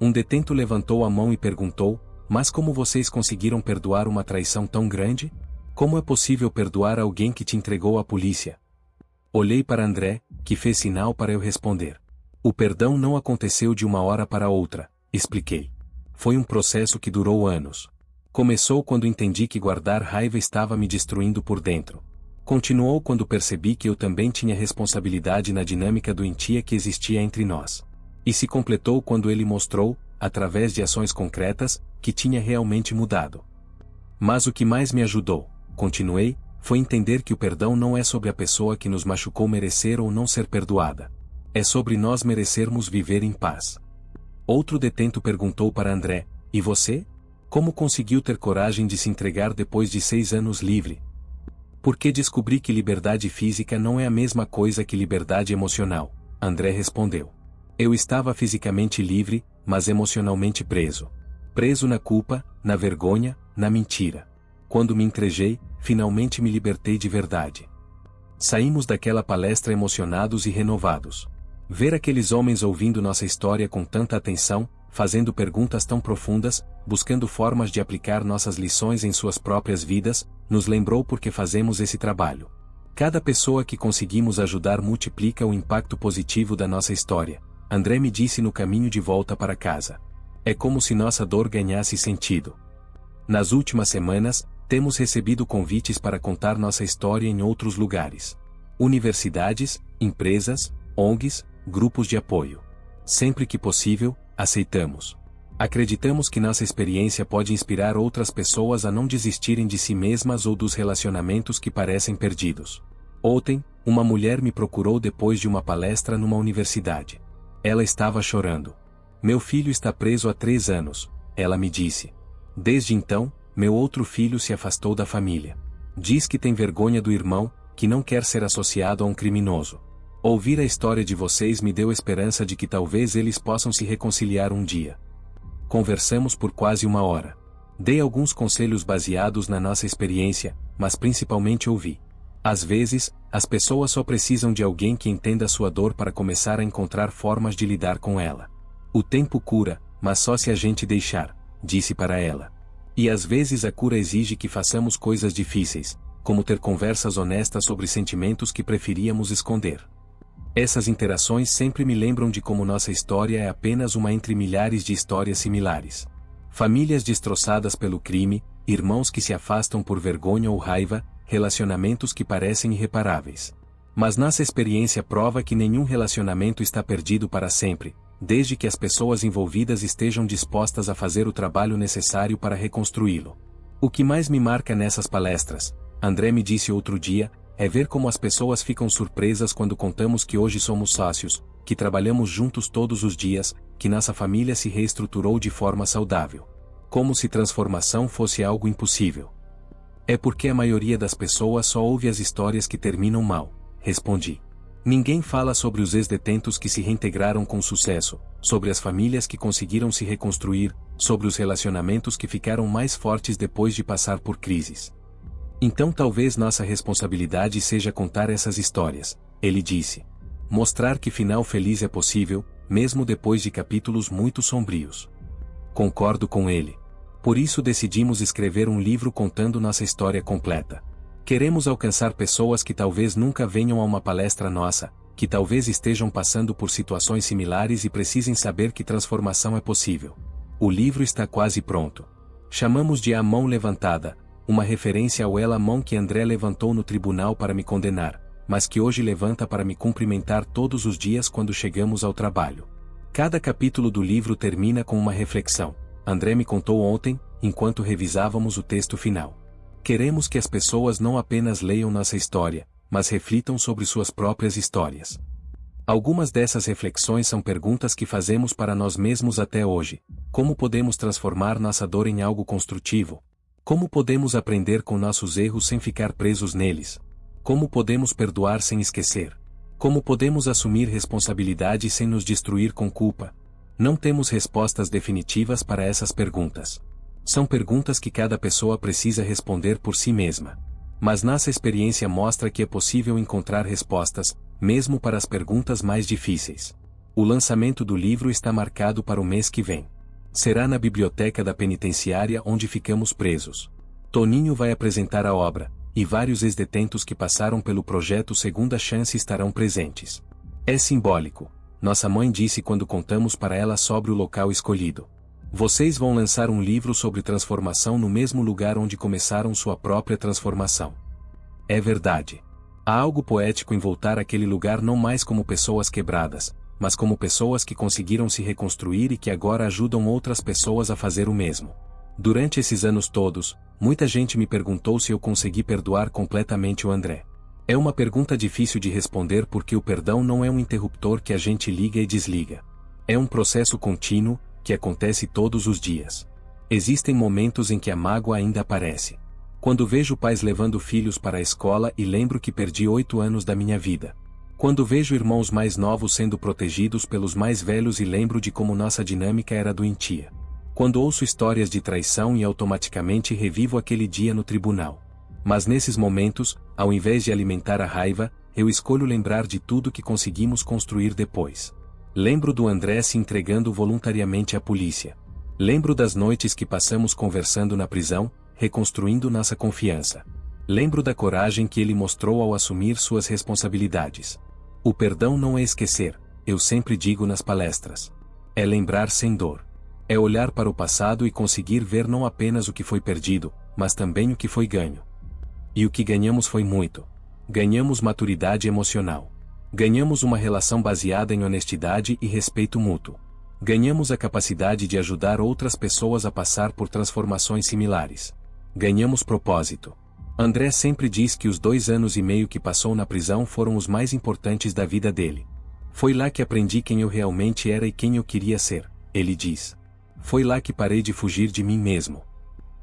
Um detento levantou a mão e perguntou: mas como vocês conseguiram perdoar uma traição tão grande? Como é possível perdoar alguém que te entregou à polícia? Olhei para André, que fez sinal para eu responder. O perdão não aconteceu de uma hora para outra, expliquei. Foi um processo que durou anos. Começou quando entendi que guardar raiva estava me destruindo por dentro. Continuou quando percebi que eu também tinha responsabilidade na dinâmica doentia que existia entre nós. E se completou quando ele mostrou, através de ações concretas, que tinha realmente mudado. Mas o que mais me ajudou, continuei, foi entender que o perdão não é sobre a pessoa que nos machucou merecer ou não ser perdoada. É sobre nós merecermos viver em paz. Outro detento perguntou para André: e você? Como conseguiu ter coragem de se entregar depois de 6 anos livre? Porque descobri que liberdade física não é a mesma coisa que liberdade emocional, André respondeu. Eu estava fisicamente livre, mas emocionalmente preso. Preso na culpa, na vergonha, na mentira. Quando me entreguei, finalmente me libertei de verdade. Saímos daquela palestra emocionados e renovados. Ver aqueles homens ouvindo nossa história com tanta atenção, fazendo perguntas tão profundas, buscando formas de aplicar nossas lições em suas próprias vidas, nos lembrou por que fazemos esse trabalho. Cada pessoa que conseguimos ajudar multiplica o impacto positivo da nossa história, André me disse no caminho de volta para casa. É como se nossa dor ganhasse sentido. Nas últimas semanas, temos recebido convites para contar nossa história em outros lugares. Universidades, empresas, ONGs, grupos de apoio. Sempre que possível, aceitamos. Acreditamos que nossa experiência pode inspirar outras pessoas a não desistirem de si mesmas ou dos relacionamentos que parecem perdidos. Ontem, uma mulher me procurou depois de uma palestra numa universidade. Ela estava chorando. Meu filho está preso há 3 anos, ela me disse. Desde então, meu outro filho se afastou da família. Diz que tem vergonha do irmão, que não quer ser associado a um criminoso. Ouvir a história de vocês me deu esperança de que talvez eles possam se reconciliar um dia. Conversamos por quase 1 hora. Dei alguns conselhos baseados na nossa experiência, mas principalmente ouvi. Às vezes, as pessoas só precisam de alguém que entenda sua dor para começar a encontrar formas de lidar com ela. O tempo cura, mas só se a gente deixar, disse para ela. E às vezes a cura exige que façamos coisas difíceis, como ter conversas honestas sobre sentimentos que preferíamos esconder. Essas interações sempre me lembram de como nossa história é apenas uma entre milhares de histórias similares. Famílias destroçadas pelo crime, irmãos que se afastam por vergonha ou raiva, relacionamentos que parecem irreparáveis. Mas nossa experiência prova que nenhum relacionamento está perdido para sempre, desde que as pessoas envolvidas estejam dispostas a fazer o trabalho necessário para reconstruí-lo. O que mais me marca nessas palestras, André me disse outro dia, é ver como as pessoas ficam surpresas quando contamos que hoje somos sócios, que trabalhamos juntos todos os dias, que nossa família se reestruturou de forma saudável. Como se transformação fosse algo impossível. É porque a maioria das pessoas só ouve as histórias que terminam mal, respondi. Ninguém fala sobre os ex-detentos que se reintegraram com sucesso, sobre as famílias que conseguiram se reconstruir, sobre os relacionamentos que ficaram mais fortes depois de passar por crises. Então talvez nossa responsabilidade seja contar essas histórias, ele disse. Mostrar que final feliz é possível, mesmo depois de capítulos muito sombrios. Concordo com ele. Por isso decidimos escrever um livro contando nossa história completa. Queremos alcançar pessoas que talvez nunca venham a uma palestra nossa, que talvez estejam passando por situações similares e precisem saber que transformação é possível. O livro está quase pronto. Chamamos de A Mão Levantada, uma referência ao ela mão que André levantou no tribunal para me condenar, mas que hoje levanta para me cumprimentar todos os dias quando chegamos ao trabalho. Cada capítulo do livro termina com uma reflexão. André me contou ontem, enquanto revisávamos o texto final. Queremos que as pessoas não apenas leiam nossa história, mas reflitam sobre suas próprias histórias. Algumas dessas reflexões são perguntas que fazemos para nós mesmos até hoje. Como podemos transformar nossa dor em algo construtivo? Como podemos aprender com nossos erros sem ficar presos neles? Como podemos perdoar sem esquecer? Como podemos assumir responsabilidade sem nos destruir com culpa? Não temos respostas definitivas para essas perguntas. São perguntas que cada pessoa precisa responder por si mesma. Mas nossa experiência mostra que é possível encontrar respostas, mesmo para as perguntas mais difíceis. O lançamento do livro está marcado para o mês que vem. Será na biblioteca da penitenciária onde ficamos presos. Toninho vai apresentar a obra, e vários ex-detentos que passaram pelo projeto Segunda Chance estarão presentes. É simbólico. Nossa mãe disse quando contamos para ela sobre o local escolhido. Vocês vão lançar um livro sobre transformação no mesmo lugar onde começaram sua própria transformação. É verdade. Há algo poético em voltar àquele lugar não mais como pessoas quebradas, mas como pessoas que conseguiram se reconstruir e que agora ajudam outras pessoas a fazer o mesmo. Durante esses anos todos, muita gente me perguntou se eu consegui perdoar completamente o André. É uma pergunta difícil de responder porque o perdão não é um interruptor que a gente liga e desliga. É um processo contínuo, que acontece todos os dias. Existem momentos em que a mágoa ainda aparece. Quando vejo pais levando filhos para a escola e lembro que perdi 8 anos da minha vida. Quando vejo irmãos mais novos sendo protegidos pelos mais velhos e lembro de como nossa dinâmica era doentia. Quando ouço histórias de traição e automaticamente revivo aquele dia no tribunal. Mas nesses momentos, ao invés de alimentar a raiva, eu escolho lembrar de tudo que conseguimos construir depois. Lembro do André se entregando voluntariamente à polícia. Lembro das noites que passamos conversando na prisão, reconstruindo nossa confiança. Lembro da coragem que ele mostrou ao assumir suas responsabilidades. O perdão não é esquecer, eu sempre digo nas palestras. É lembrar sem dor. É olhar para o passado e conseguir ver não apenas o que foi perdido, mas também o que foi ganho. E o que ganhamos foi muito. Ganhamos maturidade emocional. Ganhamos uma relação baseada em honestidade e respeito mútuo. Ganhamos a capacidade de ajudar outras pessoas a passar por transformações similares. Ganhamos propósito. André sempre diz que os 2 anos e meio que passou na prisão foram os mais importantes da vida dele. Foi lá que aprendi quem eu realmente era e quem eu queria ser, ele diz. Foi lá que parei de fugir de mim mesmo.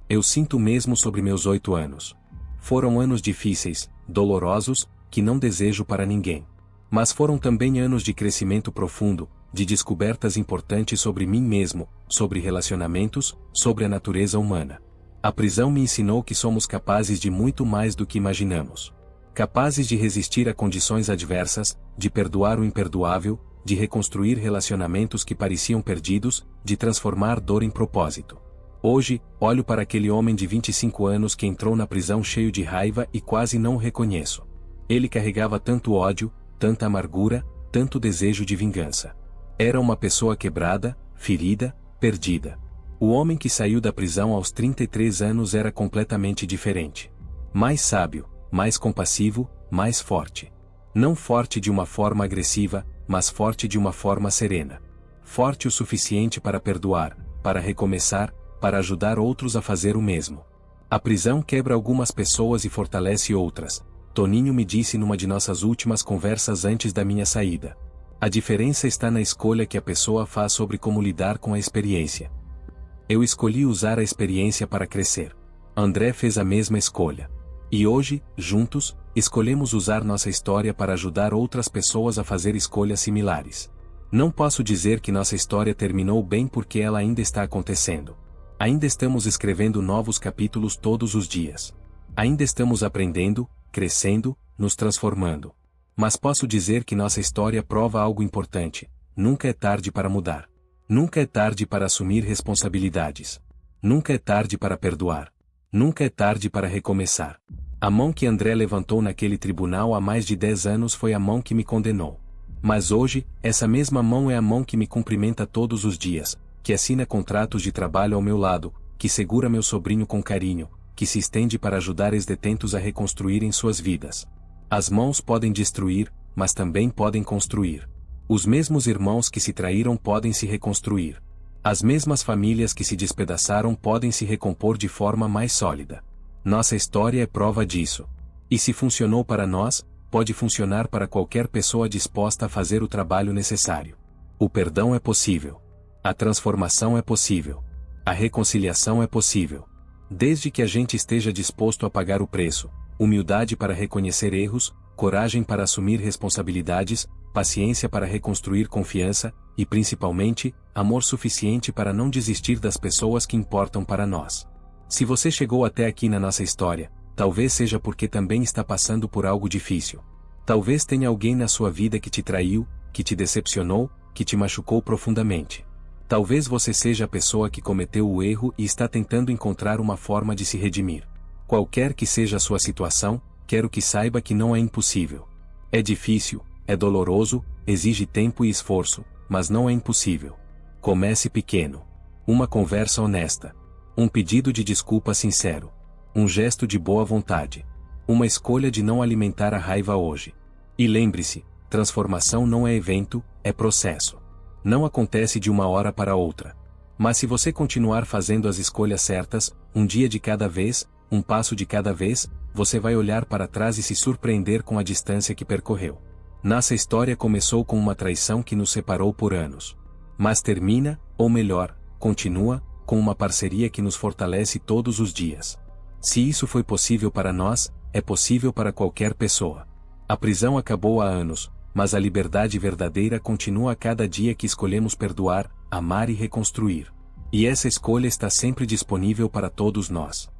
Eu sinto o mesmo sobre meus 8 anos. Foram anos difíceis, dolorosos, que não desejo para ninguém. Mas foram também anos de crescimento profundo, de descobertas importantes sobre mim mesmo, sobre relacionamentos, sobre a natureza humana. A prisão me ensinou que somos capazes de muito mais do que imaginamos. Capazes de resistir a condições adversas, de perdoar o imperdoável, de reconstruir relacionamentos que pareciam perdidos, de transformar dor em propósito. Hoje, olho para aquele homem de 25 anos que entrou na prisão cheio de raiva e quase não o reconheço. Ele carregava tanto ódio, tanta amargura, tanto desejo de vingança. Era uma pessoa quebrada, ferida, perdida. O homem que saiu da prisão aos 33 anos era completamente diferente. Mais sábio, mais compassivo, mais forte. Não forte de uma forma agressiva, mas forte de uma forma serena. Forte o suficiente para perdoar, para recomeçar, para ajudar outros a fazer o mesmo. A prisão quebra algumas pessoas e fortalece outras. Toninho me disse numa de nossas últimas conversas antes da minha saída. A diferença está na escolha que a pessoa faz sobre como lidar com a experiência. Eu escolhi usar a experiência para crescer. André fez a mesma escolha. E hoje, juntos, escolhemos usar nossa história para ajudar outras pessoas a fazer escolhas similares. Não posso dizer que nossa história terminou bem porque ela ainda está acontecendo. Ainda estamos escrevendo novos capítulos todos os dias. Ainda estamos aprendendo, crescendo, nos transformando. Mas posso dizer que nossa história prova algo importante: nunca é tarde para mudar. Nunca é tarde para assumir responsabilidades. Nunca é tarde para perdoar. Nunca é tarde para recomeçar. A mão que André levantou naquele tribunal há mais de 10 anos foi a mão que me condenou. Mas hoje, essa mesma mão é a mão que me cumprimenta todos os dias, que assina contratos de trabalho ao meu lado, que segura meu sobrinho com carinho, que se estende para ajudar ex-detentos a reconstruírem suas vidas. As mãos podem destruir, mas também podem construir. Os mesmos irmãos que se traíram podem se reconstruir. As mesmas famílias que se despedaçaram podem se recompor de forma mais sólida. Nossa história é prova disso. E se funcionou para nós, pode funcionar para qualquer pessoa disposta a fazer o trabalho necessário. O perdão é possível. A transformação é possível. A reconciliação é possível. Desde que a gente esteja disposto a pagar o preço: humildade para reconhecer erros, coragem para assumir responsabilidades, paciência para reconstruir confiança, e principalmente, amor suficiente para não desistir das pessoas que importam para nós. Se você chegou até aqui na nossa história, talvez seja porque também está passando por algo difícil. Talvez tenha alguém na sua vida que te traiu, que te decepcionou, que te machucou profundamente. Talvez você seja a pessoa que cometeu o erro e está tentando encontrar uma forma de se redimir. Qualquer que seja a sua situação, quero que saiba que não é impossível. É difícil, é doloroso, exige tempo e esforço, mas não é impossível. Comece pequeno. Uma conversa honesta. Um pedido de desculpa sincero. Um gesto de boa vontade. Uma escolha de não alimentar a raiva hoje. E lembre-se, transformação não é evento, é processo. Não acontece de uma hora para outra. Mas se você continuar fazendo as escolhas certas, um dia de cada vez, um passo de cada vez, você vai olhar para trás e se surpreender com a distância que percorreu. Nossa história começou com uma traição que nos separou por anos. Mas termina, ou melhor, continua, com uma parceria que nos fortalece todos os dias. Se isso foi possível para nós, é possível para qualquer pessoa. A prisão acabou há anos, mas a liberdade verdadeira continua a cada dia que escolhemos perdoar, amar e reconstruir. E essa escolha está sempre disponível para todos nós.